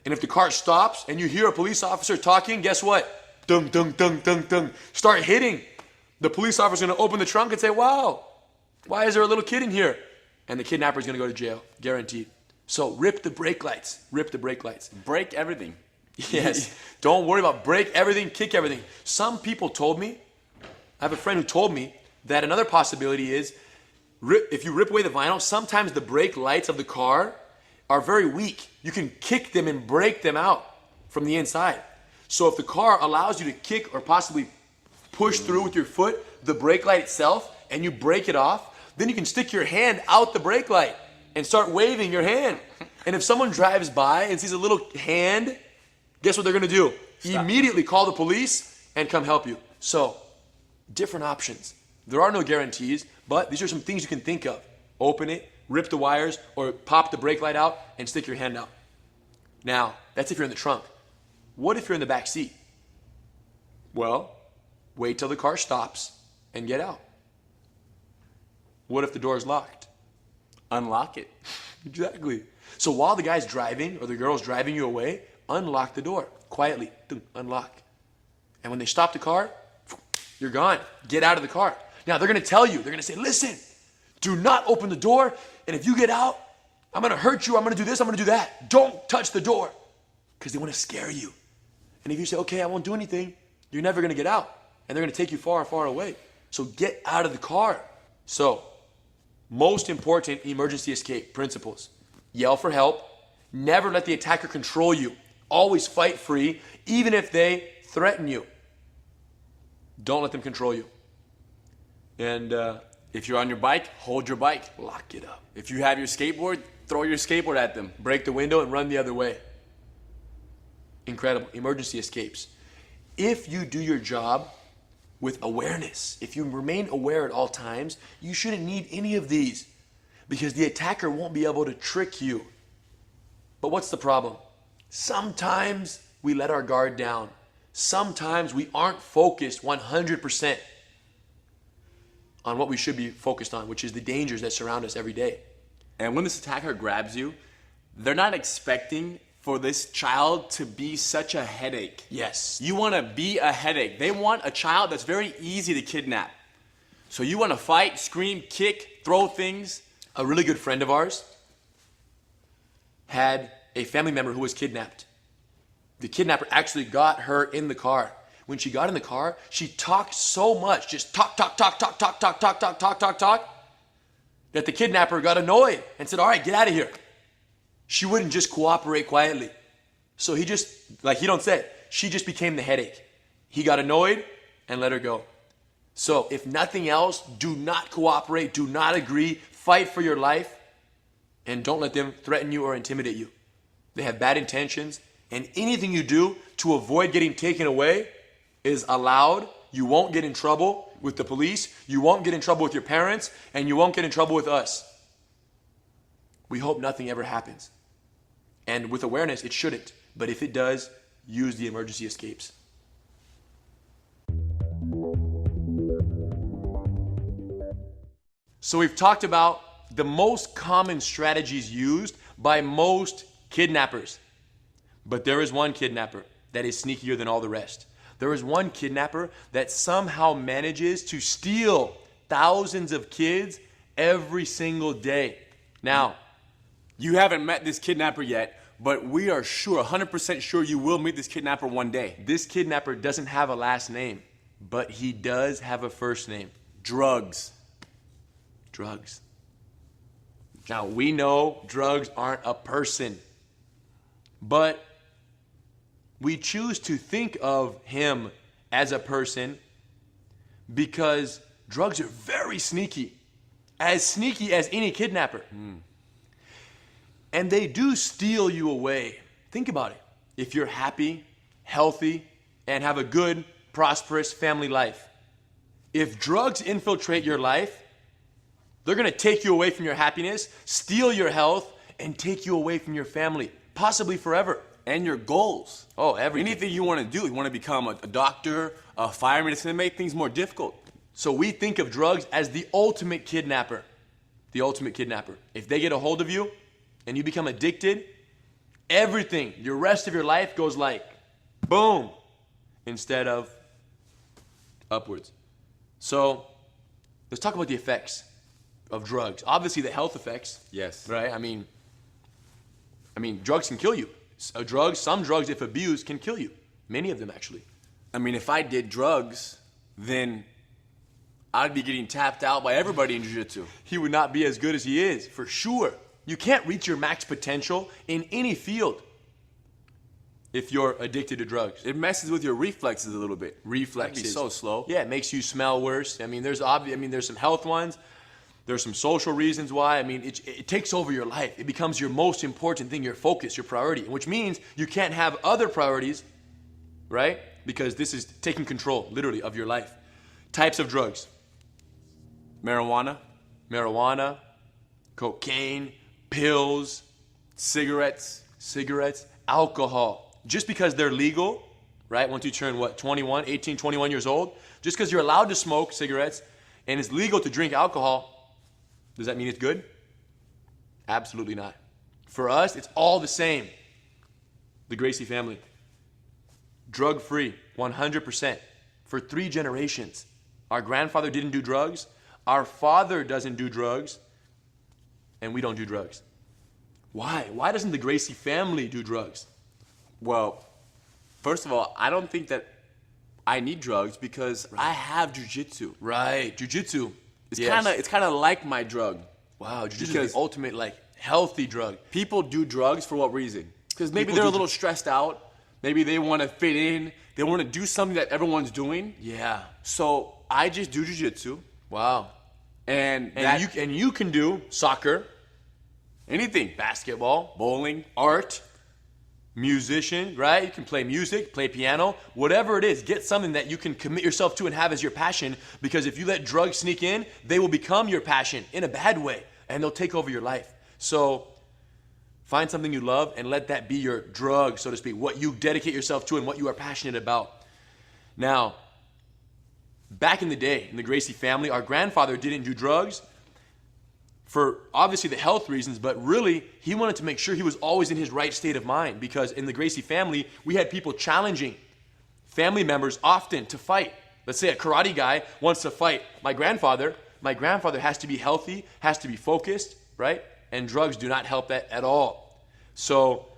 and if the car stops and you hear a police officer talking, guess what? Dung, dung, dung, dung, dung. Start hitting. The police officer is going to open the trunk and say, wow, why is there a little kid in here? And the kidnapper is going to go to jail, guaranteed. So rip the brake lights. Break everything. Yes. Don't worry about break everything, kick everything. Some people told me, I have a friend who told me that another possibility is if you rip away the vinyl, sometimes the brake lights of the car are very weak. You can kick them and break them out from the inside. So if the car allows you to kick or possibly push through with your foot the brake light itself and you break it off, then you can stick your hand out the brake light and start waving your hand. And if someone drives by and sees a little hand, guess what they're gonna do? Stop. Immediately call the police and come help you. So, different options. There are no guarantees, but these are some things you can think of. Open it, rip the wires, or pop the brake light out and stick your hand out. Now, that's if you're in the trunk. What if you're in the back seat? Well, wait till the car stops and get out. What if the door is locked? Unlock it. Exactly. So while the guy's driving or the girl's driving you away, unlock the door quietly. Unlock. And when they stop the car, you're gone. Get out of the car. Now they're going to tell you, they're going to say, listen, do not open the door. And if you get out, I'm going to hurt you. I'm going to do this. I'm going to do that. Don't touch the door, because they want to scare you. And if you say, okay, I won't do anything, you're never going to get out. And they're going to take you far, far away. So get out of the car. So, most important emergency escape principles. Yell for help. Never let the attacker control you. Always fight free, even if they threaten you. Don't let them control you. And If you're on your bike, hold your bike. lock it up. If you have your skateboard, throw your skateboard at them. Break the window and run the other way. Incredible. Emergency escapes. If you do your job with awareness, if you remain aware at all times, you shouldn't need any of these, because the attacker won't be able to trick you. But what's the problem? Sometimes we let our guard down. Sometimes we aren't focused 100% on what we should be focused on, which is the dangers that surround us every day. And when this attacker grabs you, they're not expecting for this child to be such a headache. Yes. You want to be a headache. They want a child that's very easy to kidnap. So you want to fight, scream, kick, throw things. A really good friend of ours had a family member who was kidnapped. The kidnapper actually got her in the car. When she got in the car, she talked so much, just talk, that the kidnapper got annoyed and said, all right, get out of here. She wouldn't just cooperate quietly. So he just, like he don't say, she just became the headache. He got annoyed and let her go. So if nothing else, do not cooperate, do not agree, fight for your life, and don't let them threaten you or intimidate you. They have bad intentions, and anything you do to avoid getting taken away is allowed. You won't get in trouble with the police, you won't get in trouble with your parents, and you won't get in trouble with us. We hope nothing ever happens. And with awareness, it shouldn't. But if it does, use the emergency escapes. So we've talked about the most common strategies used by most kidnappers. But there is one kidnapper that is sneakier than all the rest. There is one kidnapper that somehow manages to steal thousands of kids every single day. Now, You haven't met this kidnapper yet, but we are sure, 100% sure you will meet this kidnapper one day. this kidnapper doesn't have a last name, but he does have a first name. Drugs. Drugs. Now, we know drugs aren't a person, but we choose to think of him as a person because drugs are very sneaky as any kidnapper. And they do steal you away. Think about it. If you're happy, healthy, and have a good, prosperous family life, if drugs infiltrate your life, they're going to take you away from your happiness, steal your health, and take you away from your family, possibly forever. And your goals. Oh, everything. Anything you want to do. You want to become a doctor, a fireman. It's going to make things more difficult. So we think of drugs as the ultimate kidnapper. The ultimate kidnapper. If they get a hold of you and you become addicted, everything, your rest of your life goes like boom instead of upwards. So let's talk about the effects of drugs. Obviously the health effects. Yes. Right? I mean, drugs can kill you. Some drugs, if abused, can kill you. Many of them, actually. I mean, if I did drugs, then I'd be getting tapped out by everybody in jiu-jitsu. He would not be as good as he is, for sure. You can't reach your max potential in any field if you're addicted to drugs. It messes with your reflexes a little bit. Reflexes. That'd be so slow. Yeah, it makes you smell worse. I mean, there's some health ones. There's some social reasons why. I mean, it takes over your life. It becomes your most important thing, your focus, your priority, which means you can't have other priorities, right? Because this is taking control, literally, of your life. Types of drugs. Marijuana, cocaine, pills, cigarettes, alcohol. Just because they're legal, right? Once you turn, 18, 21 years old, just because you're allowed to smoke cigarettes and it's legal to drink alcohol, does that mean it's good? Absolutely not. For us, it's all the same. The Gracie family. Drug-free, 100%. For 3 generations. Our grandfather didn't do drugs. Our father doesn't do drugs. And we don't do drugs. Why? Why doesn't the Gracie family do drugs? Well, first of all, I don't think that I need drugs because I have jiu-jitsu. Right. Jiu-jitsu. It's kind of like my drug. Wow, jiu-jitsu Because is the ultimate, healthy drug. People do drugs for what reason? Because maybe People they're do a little stressed out. Maybe they want to fit in. They want to do something that everyone's doing. Yeah. So I just do jiu-jitsu. Wow. And you can do soccer, anything. basketball, Bowling. art, musician, right? You can play music, play piano, whatever it is. Get something that you can commit yourself to and have as your passion, because if you let drugs sneak in, they will become your passion in a bad way, and they'll take over your life. So find something you love and let that be your drug, so to speak, what you dedicate yourself to and what you are passionate about. Now, back in the day, in the Gracie family, our grandfather didn't do drugs for obviously the health reasons, but really he wanted to make sure he was always in his right state of mind, because in the Gracie family, we had people challenging family members often to fight. Let's say a karate guy wants to fight my grandfather has to be healthy, has to be focused, right? And drugs do not help that at all. So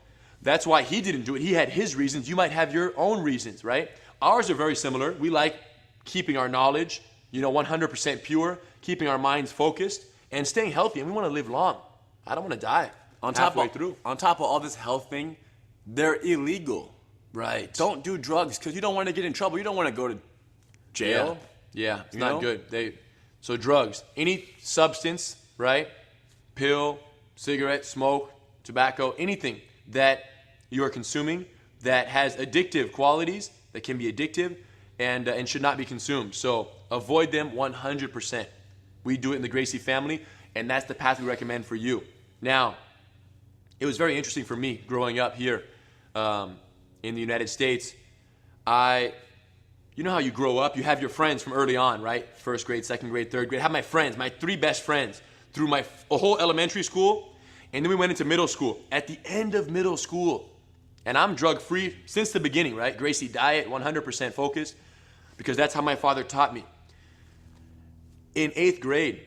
that's why he didn't do it. He had his reasons. You might have your own reasons, right? Ours are very similar. We like keeping our knowledge, 100% pure, keeping our minds focused, and staying healthy. And we want to live long. I don't want to die On top through. of all this health thing, they're illegal. Right. Don't do drugs because you don't want to get in trouble. You don't want to go to jail. Yeah, it's You not know? good. So drugs, any substance, right? Pill, cigarette, smoke, tobacco, anything that you are consuming that has addictive qualities, that can be addictive, and should not be consumed. So avoid them 100%. We do it in the Gracie family, and that's the path we recommend for you. Now, it was very interesting for me growing up here in the United States. You know how you grow up, you have your friends from early on, right? First grade, second grade, third grade. I have my friends, my 3 best friends through my whole elementary school And then we went into middle school. At the end of middle school, and I'm drug-free since the beginning, right? Gracie diet, 100% focused, because that's how my father taught me. In 8th grade,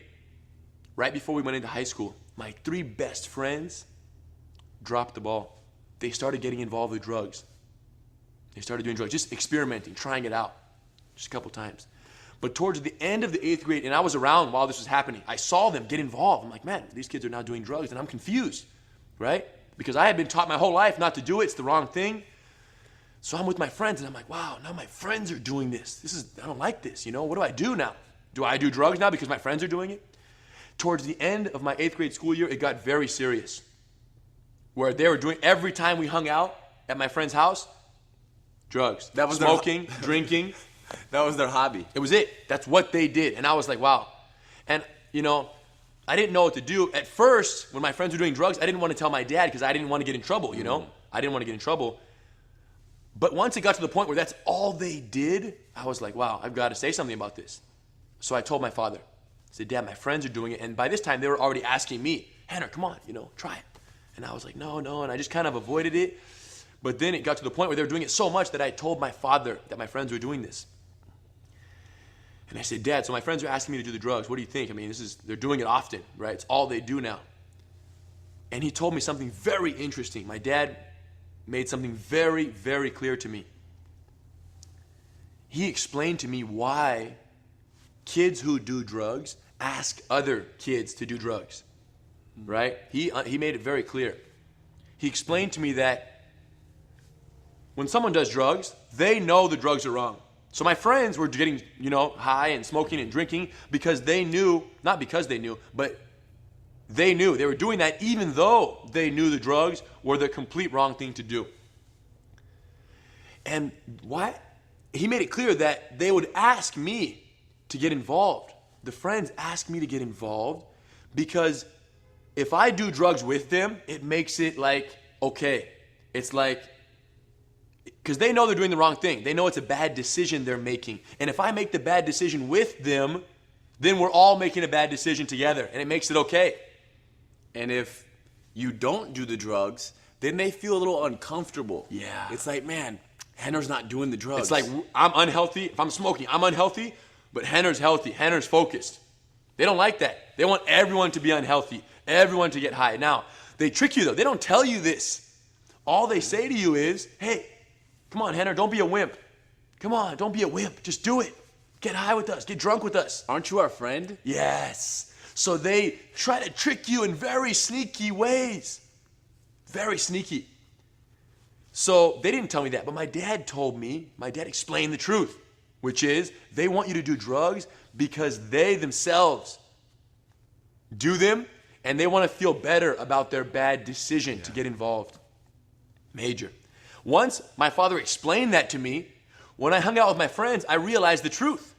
right before we went into high school, my 3 best friends dropped the ball. They started getting involved with drugs. They started doing drugs, just experimenting, trying it out, just a couple times. But towards the end of the 8th grade, and I was around while this was happening, I saw them get involved. I'm like, man, these kids are now doing drugs, and I'm confused, right? Because I had been taught my whole life not to do it. It's the wrong thing. So I'm with my friends, and I'm like, wow, now my friends are doing this. I don't like this, you know? What do I do now? Do I do drugs now because my friends are doing it? Towards the end of my 8th grade school year, it got very serious, where they were doing, every time we hung out at my friend's house, drugs. That was smoking, drinking. That was their hobby. It was it. That's what they did. And I was like, wow. And, you know, I didn't know what to do. At first, when my friends were doing drugs, I didn't want to tell my dad because I didn't want to get in trouble, you know? I didn't want to get in trouble. But once it got to the point where that's all they did, I was like, wow, I've got to say something about this. So I told my father. I said, Dad, my friends are doing it. And by this time, they were already asking me, Hannah, come on, you know, try it. And I was like, no. And I just kind of avoided it. But then it got to the point where they were doing it so much that I told my father that my friends were doing this. And I said, Dad, so my friends are asking me to do the drugs. What do you think? I mean, they're doing it often, right? It's all they do now. And he told me something very interesting. My dad made something very, very clear to me. He explained to me why kids who do drugs ask other kids to do drugs, right? He made it very clear. He explained to me that when someone does drugs, they know the drugs are wrong. So my friends were getting, you know, high and smoking and drinking because they knew, not because they knew, but they knew. They were doing that even though they knew the drugs were the complete wrong thing to do. And why? He made it clear that they would ask me to get involved. The friends asked me to get involved because if I do drugs with them, it makes it like, okay. It's like, because they know they're doing the wrong thing. They know it's a bad decision they're making. And if I make the bad decision with them, then we're all making a bad decision together, and it makes it okay. And if you don't do the drugs, then they feel a little uncomfortable. Yeah. It's like, man, Henner's not doing the drugs. It's like, I'm unhealthy. If I'm smoking, I'm unhealthy, but Henner's healthy. Henner's focused. They don't like that. They want everyone to be unhealthy, everyone to get high. Now, they trick you, though. They don't tell you this. All they say to you is, hey, come on, Henner, don't be a wimp. Come on, don't be a wimp. Just do it. Get high with us. Get drunk with us. Aren't you our friend? Yes. So they try to trick you in very sneaky ways. Very sneaky. So they didn't tell me that, but my dad told me, my dad explained the truth, which is they want you to do drugs because they themselves do them and they want to feel better about their bad decision to get involved. Major. Once my father explained that to me, when I hung out with my friends, I realized the truth.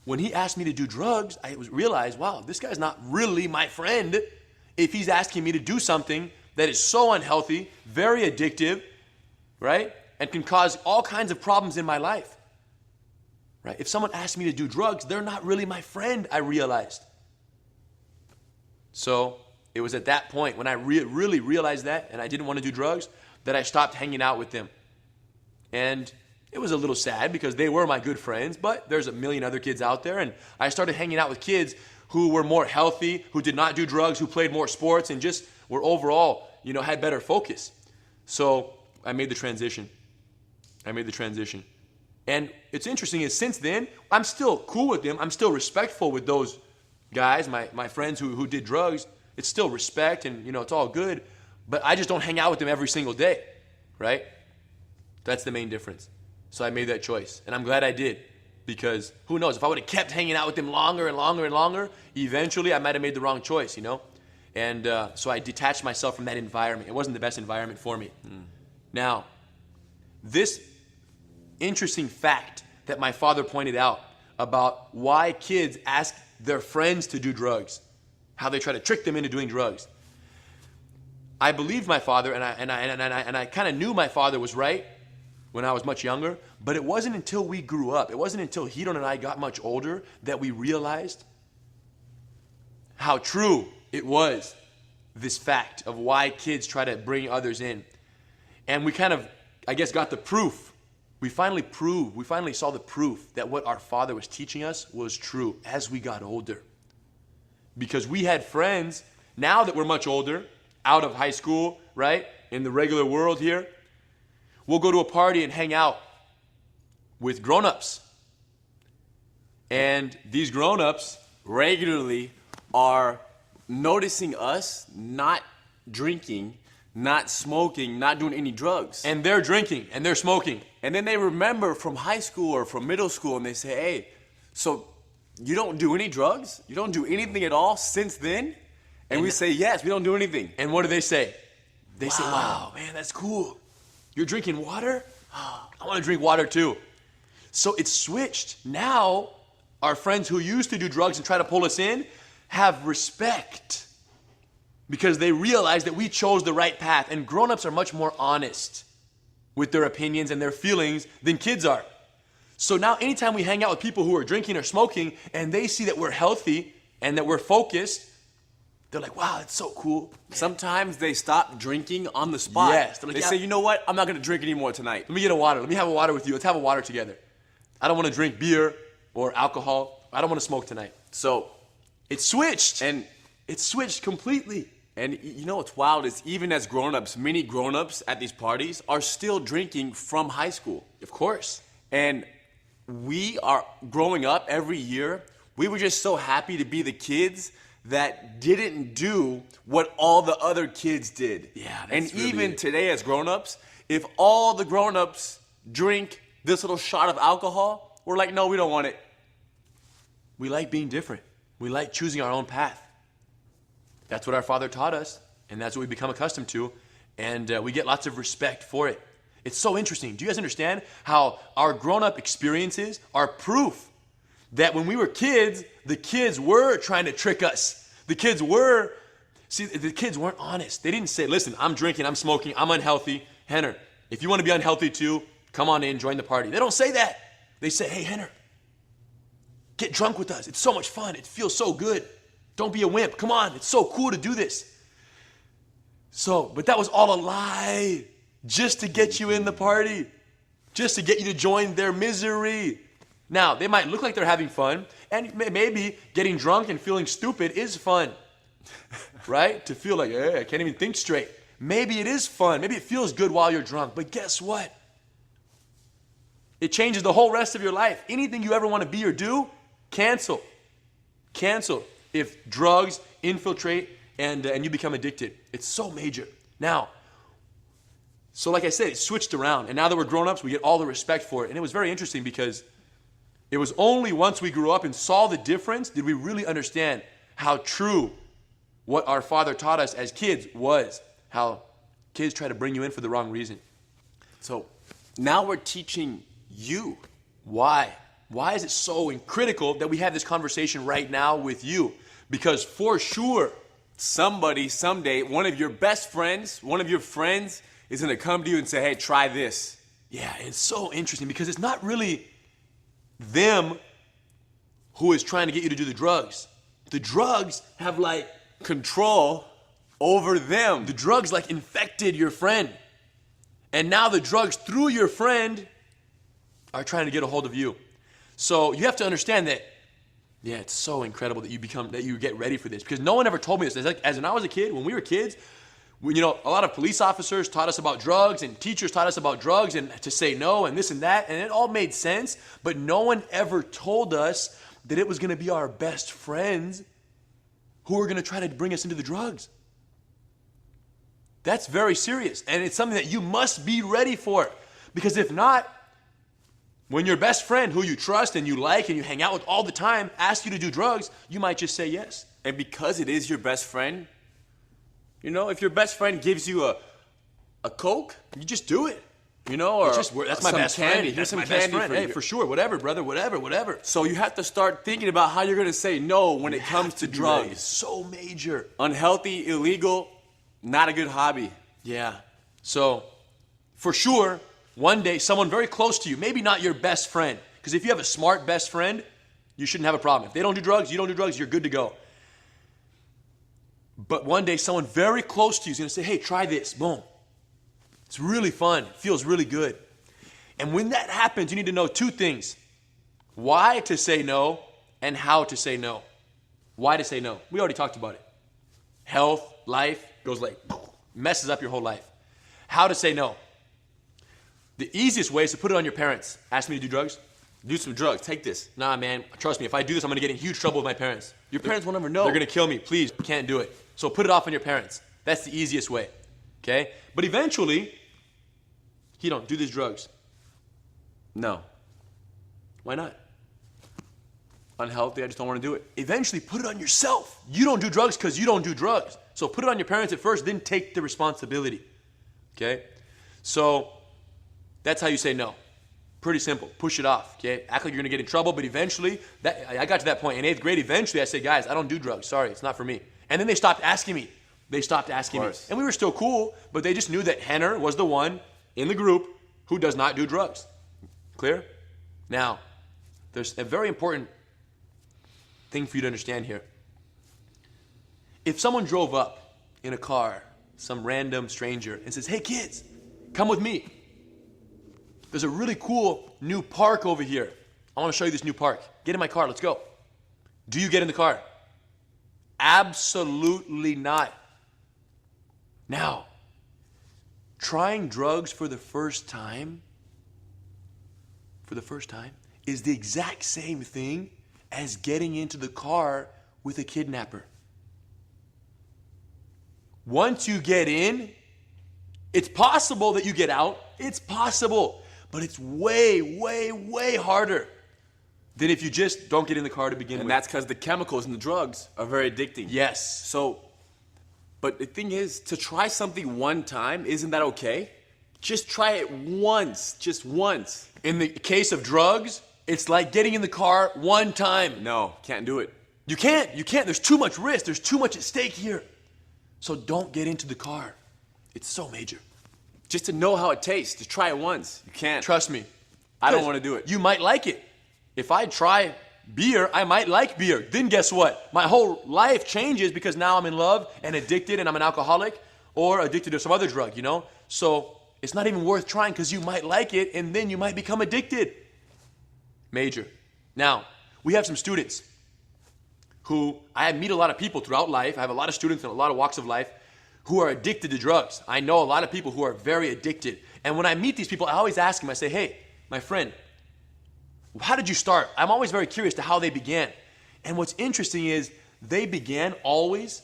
When he asked me to do drugs, I realized, wow, this guy's not really my friend if he's asking me to do something that is so unhealthy, very addictive, right? And can cause all kinds of problems in my life, right? If someone asks me to do drugs, they're not really my friend, I realized. So it was at that point when I really realized that and I didn't want to do drugs that I stopped hanging out with them. And it was a little sad because they were my good friends, but there's a million other kids out there, and I started hanging out with kids who were more healthy, who did not do drugs, who played more sports, and just were overall, you know, had better focus. So I made the transition. And it's interesting is since then, I'm still cool with them. I'm still respectful with those guys, my friends who did drugs. It's still respect and, you know, it's all good. But I just don't hang out with them every single day, right? That's the main difference. So I made that choice. And I'm glad I did. Because who knows, if I would have kept hanging out with them longer and longer and longer, eventually I might have made the wrong choice, you know? And so I detached myself from that environment. It wasn't the best environment for me. Now, this interesting fact that my father pointed out about why kids ask their friends to do drugs, how they try to trick them into doing drugs. I believed my father, and I kind of knew my father was right when I was much younger, but it wasn't until we grew up, it wasn't until Hidon and I got much older that we realized how true it was this fact of why kids try to bring others in. And we kind of, I guess, got the proof. We finally saw the proof that what our father was teaching us was true as we got older. Because we had friends, now that we're much older, out of high school, right, in the regular world here, we'll go to a party and hang out with grown-ups. And these grown-ups regularly are noticing us not drinking, not smoking, not doing any drugs. and they're drinking and they're smoking. And then they remember from high school or from middle school and they say, hey, so you don't do any drugs? You don't do anything at all since then? And we say, yes, we don't do anything. And what do they say? They say, wow, man, that's cool. You're drinking water? I want to drink water too. So it's switched. Now, our friends who used to do drugs and try to pull us in have respect because they realize that we chose the right path. And grown-ups are much more honest with their opinions and their feelings than kids are. So now anytime we hang out with people who are drinking or smoking and they see that we're healthy and that we're focused, they're like, wow, that's so cool. Sometimes they stop drinking on the spot. Yes, they're like, they yeah. say, you know what? I'm not going to drink anymore tonight. Let me get a water. Let me have a water with you. Let's have a water together. I don't want to drink beer or alcohol. I don't want to smoke tonight. So It's switched. And It's switched completely. And you know what's wild is even as grown-ups, many grown-ups at these parties are still drinking from high school. Of course. And we are growing up every year. We were just so happy to be the kids that didn't do what all the other kids did. Yeah, that's and really even it. today as grown-ups, if all the grown-ups drink this little shot of alcohol, we're like, no, we don't want it. We like being different. We like choosing our own path. That's what our father taught us, and that's what we become accustomed to, and we get lots of respect for it. It's so interesting. Do you guys understand how our grown-up experiences are proof that when we were kids, the kids were trying to trick us. The kids weren't honest. They didn't say, listen, I'm drinking, I'm smoking, I'm unhealthy. Henner, if you want to be unhealthy too, come on in, join the party. They don't say that. They say, hey, Henner, get drunk with us. It's so much fun. It feels so good. Don't be a wimp. Come on. It's so cool to do this. But that was all a lie. Just to get you in the party. Just to get you to join their misery. Now, they might look like they're having fun, and maybe getting drunk and feeling stupid is fun. Right? To feel like, hey, I can't even think straight. Maybe it is fun. Maybe it feels good while you're drunk. But guess what? It changes the whole rest of your life. Anything you ever want to be or do, cancel. Cancel if drugs infiltrate and you become addicted. It's so major. Now, so like I said, it switched around. And now that we're grown-ups, we get all the respect for it. And it was very interesting because it was only once we grew up and saw the difference did we really understand how true what our father taught us as kids was. How kids try to bring you in for the wrong reason. So now we're teaching you. Why? Why is it so critical that we have this conversation right now with you? Because for sure, Somebody, someday, one of your best friends, one of your friends is going to come to you and say, hey, try this. yeah, it's so interesting because it's not really them who is trying to get you to do the drugs. The drugs have Control over them. the drugs infected your friend. And now the drugs through your friend are trying to get a hold of you. So you have to understand that, yeah, it's so incredible that you get ready for this because no one ever told me this. As when I was a kid, when we were kids, a lot of police officers taught us about drugs and teachers taught us about drugs and to say no and this and that, and it all made sense, but no one ever told us that it was going to be our best friends who were going to try to bring us into the drugs. That's very serious, and it's something that you must be ready for because if not, when your best friend who you trust and you like and you hang out with all the time asks you to do drugs, you might just say yes. And because it is your best friend, if your best friend gives you a Coke, You just do it. or That's my some best candy. friend. Here's That's some my candy best friend. Hey, you. for sure. Whatever, brother. Whatever. So you have to start thinking about how you're going to say no when it comes to It's drugs. so major. Unhealthy, illegal, not a good hobby. Yeah. So, for sure, one day, someone very close to you, maybe not your best friend, because if you have a smart best friend, you shouldn't have a problem. If they don't do drugs, you don't do drugs, you're good to go. But one day someone very close to you is going to say, hey, try this. Boom. It's really fun. It feels really good. And when that happens, you need to know two things. Why to say no and how to say no. Why to say no? We already talked about it. Health, life, goes like, messes up your whole life. How to say no. The easiest way is to put it on your parents. Ask me to do drugs? Do some drugs. Take this. Nah, man, trust me, if I do this, I'm gonna get in huge trouble with my parents. Your parents will never know. They're gonna kill me. Please, can't do it. So put it off on your parents. That's the easiest way, okay? But eventually, he don't do these drugs. No. Why not? Unhealthy. I just don't want to do it. Eventually, put it on yourself. You don't do drugs because you don't do drugs. So put it on your parents at first, then take the responsibility, okay? So that's how you say no. Pretty simple. Push it off, okay? Act like you're gonna get in trouble, but eventually, I got to that point in 8th grade. Eventually, I said, guys, I don't do drugs. Sorry, it's not for me. And then they stopped asking me. And we were still cool, but they just knew that Henner was the one in the group who does not do drugs. Clear? Now, there's a very important thing for you to understand here. If someone drove up in a car, some random stranger, and says, hey kids, come with me. There's a really cool new park over here. I want to show you this new park. Get in my car, let's go. Do you get in the car? Absolutely not. Now, trying drugs for the first time is the exact same thing as getting into the car with a kidnapper. Once you get in, it's possible that you get out. It's possible. But it's way, way, way harder than if you just don't get in the car to begin with. And that's because the chemicals in the drugs are very addicting. Yes. So, but the thing is, to try something one time, isn't that okay? Just try it once, just once. In the case of drugs, it's like getting in the car one time. No, can't do it. You can't. There's too much risk. There's too much at stake here. So don't get into the car. It's so major. Just to know how it tastes, to try it once. You can't. Trust me. I don't want to do it. You might like it. If I try beer, I might like beer. Then guess what? My whole life changes because now I'm in love and addicted and I'm an alcoholic or addicted to some other drug, you know? So it's not even worth trying because you might like it and then you might become addicted. Major. Now, we have some students who, I meet a lot of people throughout life. I have a lot of students in a lot of walks of life who are addicted to drugs. I know a lot of people who are very addicted. And when I meet these people, I always ask them, I say, hey, my friend, how did you start? I'm always very curious to how they began. And what's interesting is they began always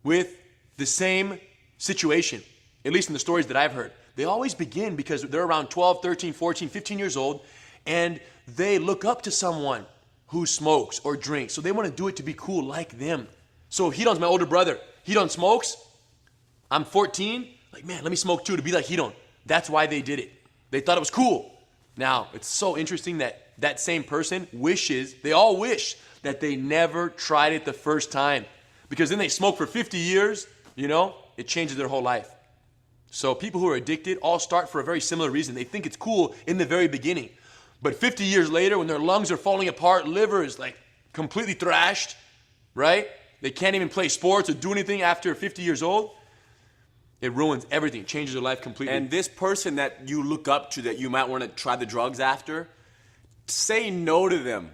with the same situation, at least in the stories that I've heard. They always begin because they're around 12, 13, 14, 15 years old, and they look up to someone who smokes or drinks. So they want to do it to be cool like them. So Hidon's my older brother. Hidon smokes. I'm 14. Like, man, let me smoke too to be like Hidon. That's why they did it. They thought it was cool. Now, it's so interesting that that same person they all wish that they never tried it the first time. Because then they smoke for 50 years, you know, it changes their whole life. So people who are addicted all start for a very similar reason. They think it's cool in the very beginning. But 50 years later, when their lungs are falling apart, liver is like completely thrashed, right? They can't even play sports or do anything after 50 years old. It ruins everything, changes their life completely. And this person that you look up to that you might want to try the drugs after, say no to them.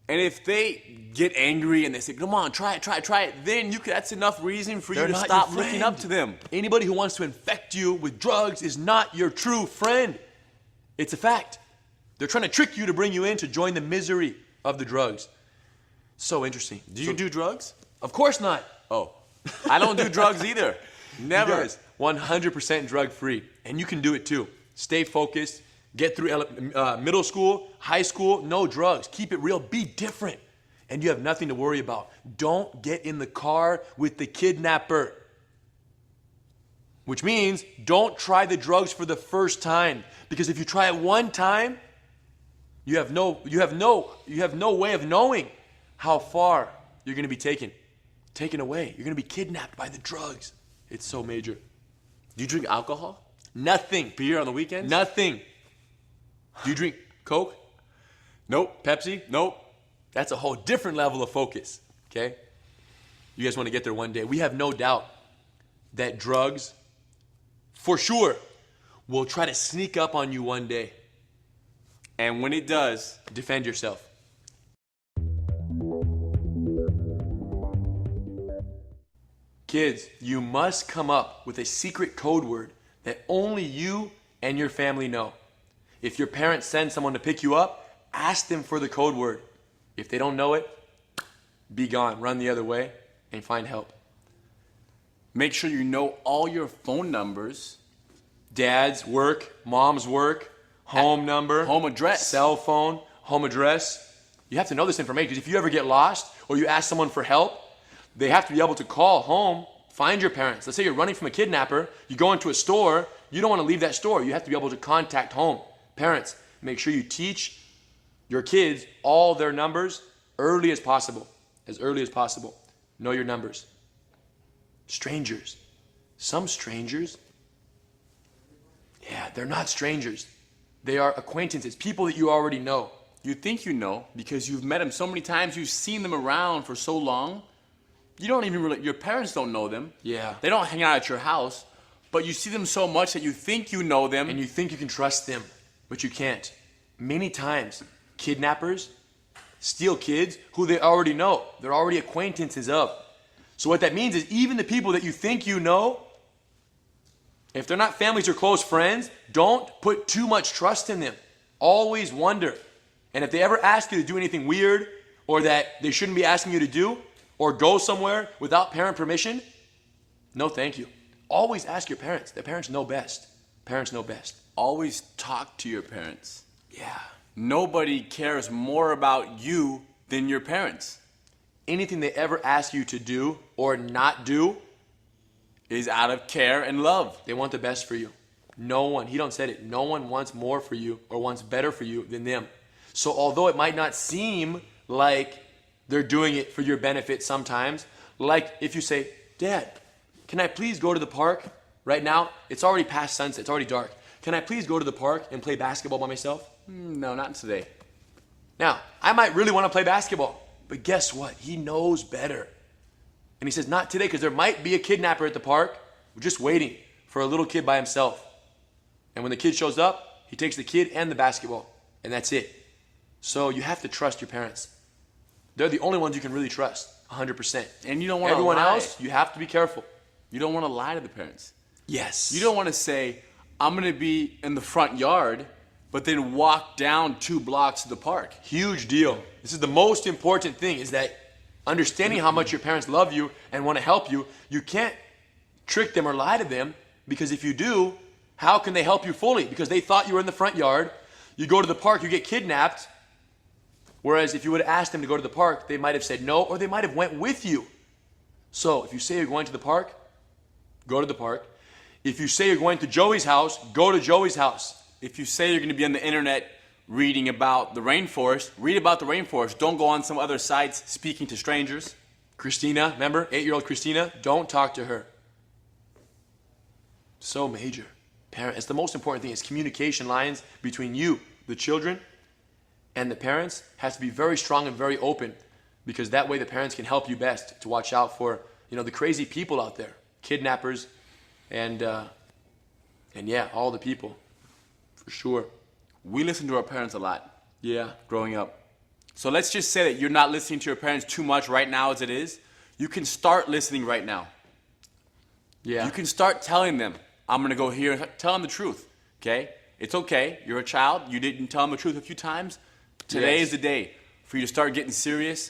And if they get angry and they say, come on, try it, then that's enough reason for you to stop looking up to them. Anybody who wants to infect you with drugs is not your true friend. It's a fact. They're trying to trick you to bring you in to join the misery of the drugs. So interesting. Do you do drugs? Of course not. Oh, I don't do drugs either. Never. You guys, 100% drug free. And you can do it too. Stay focused. Get through middle school, high school, no drugs. Keep it real. Be different. And you have nothing to worry about. Don't get in the car with the kidnapper. Which means don't try the drugs for the first time. Because if you try it one time, you have no way of knowing how far you're going to be taken away. You're going to be kidnapped by the drugs. It's so major. Do you drink alcohol? Nothing. Beer on the weekends? Nothing. Do you drink Coke? Nope. Pepsi? Nope. That's a whole different level of focus, okay? you guys want to get there one day. We have no doubt that drugs, for sure, will try to sneak up on you one day. And when it does, Defend yourself. Kids, you must come up with a secret code word that only you and your family know. If your parents send someone to pick you up, ask them for the code word. If they don't know it, be gone. Run the other way and find help. make sure you know all your phone numbers. Dad's work, mom's work, home number, home address, cell phone, home address. You have to know this information because if you ever get lost or you ask someone for help, they have to be able to call home, find your parents. Let's say you're running from a kidnapper, you go into a store, you don't want to leave that store. You have to be able to contact home. Parents, make sure you teach your kids all their numbers early as possible. As early as possible. Know your numbers. Strangers. Some strangers, they're not strangers. They are acquaintances, people that you already know. You think you know because you've met them so many times, you've seen them around for so long. You don't even really, your parents don't know them. Yeah. They don't hang out at your house, but you see them so much that you think you know them. And you think you can trust them, but you can't. Many times, kidnappers steal kids who they already know. They're already acquaintances of. So what that means is even the people that you think you know, if they're not families or close friends, don't put too much trust in them. Always wonder. And if they ever ask you to do anything weird or that they shouldn't be asking you to do or go somewhere without parent permission, no thank you. Always ask your parents. Their parents know best. Parents know best. Always talk to your parents. Yeah. Nobody cares more about you than your parents. Anything they ever ask you to do or not do Is out of care and love. they want the best for you. No one, he don't said it, no one wants more for you or wants better for you than them. So although it might not seem like they're doing it for your benefit sometimes, like if you say, Dad, can I please go to the park right now? It's already past sunset, it's already dark. Can I please go to the park and play basketball by myself? No, not today. Now, I might really want to play basketball, but guess what? He knows better. And he says, not today, because there might be a kidnapper at the park just waiting for a little kid by himself. And when the kid shows up, he takes the kid and the basketball, and that's it. So you have to trust your parents. They're the only ones you can really trust, 100%. And you don't want to Everyone lie. else, you have to be careful. You don't want to lie to the parents. Yes. You don't want to say, I'm going to be in the front yard, but then walk down 2 blocks to the park. Huge deal. This is the most important thing, is that understanding how much your parents love you and want to help you, you can't trick them or lie to them, because if you do, how can they help you fully? Because they thought you were in the front yard, you go to the park, you get kidnapped, whereas if you would have asked them to go to the park, they might have said no, or they might have went with you. So if you say you're going to the park, go to the park. If you say you're going to Joey's house, go to Joey's house. If you say you're going to be on the internet reading about the rainforest, read about the rainforest. Don't go on some other sites speaking to strangers. Christina, remember? 8-year-old Christina, don't talk to her. So major. Parent, it's the most important thing is communication lines between you, the children, and the parents has to be very strong and very open, because that way the parents can help you best to watch out for, the crazy people out there, kidnappers, and all the people, for sure. We listen to our parents a lot Yeah. growing up. So let's just say that you're not listening to your parents too much right now as it is. You can start listening right now. Yeah. You can start telling them, I'm going to go here and tell them the truth, okay? It's okay. You're a child. You didn't tell them the truth a few times. Today Yes. is the day for you to start getting serious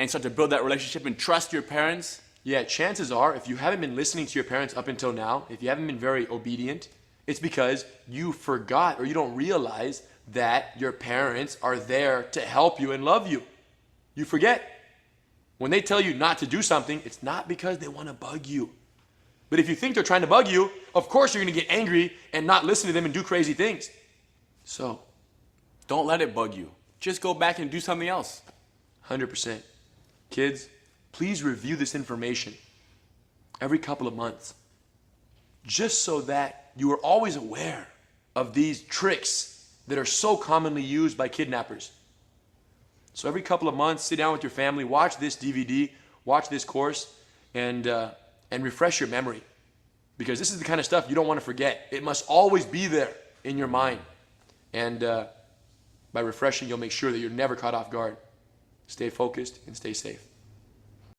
and start to build that relationship and trust your parents. Yeah, chances are, if you haven't been listening to your parents up until now, if you haven't been very obedient, it's because you forgot or you don't realize that your parents are there to help you and love you. You forget. When they tell you not to do something, it's not because they want to bug you. But if you think they're trying to bug you, of course you're going to get angry and not listen to them and do crazy things. So, Don't let it bug you. Just go back and do something else. 100%. Kids, please review this information every couple of months, just so that you are always aware of these tricks that are so commonly used by kidnappers. So every couple of months, sit down with your family, watch this DVD, watch this course, and refresh your memory, because this is the kind of stuff you don't want to forget. It must always be there in your mind. And by refreshing, you'll make sure that you're never caught off guard. Stay focused and stay safe.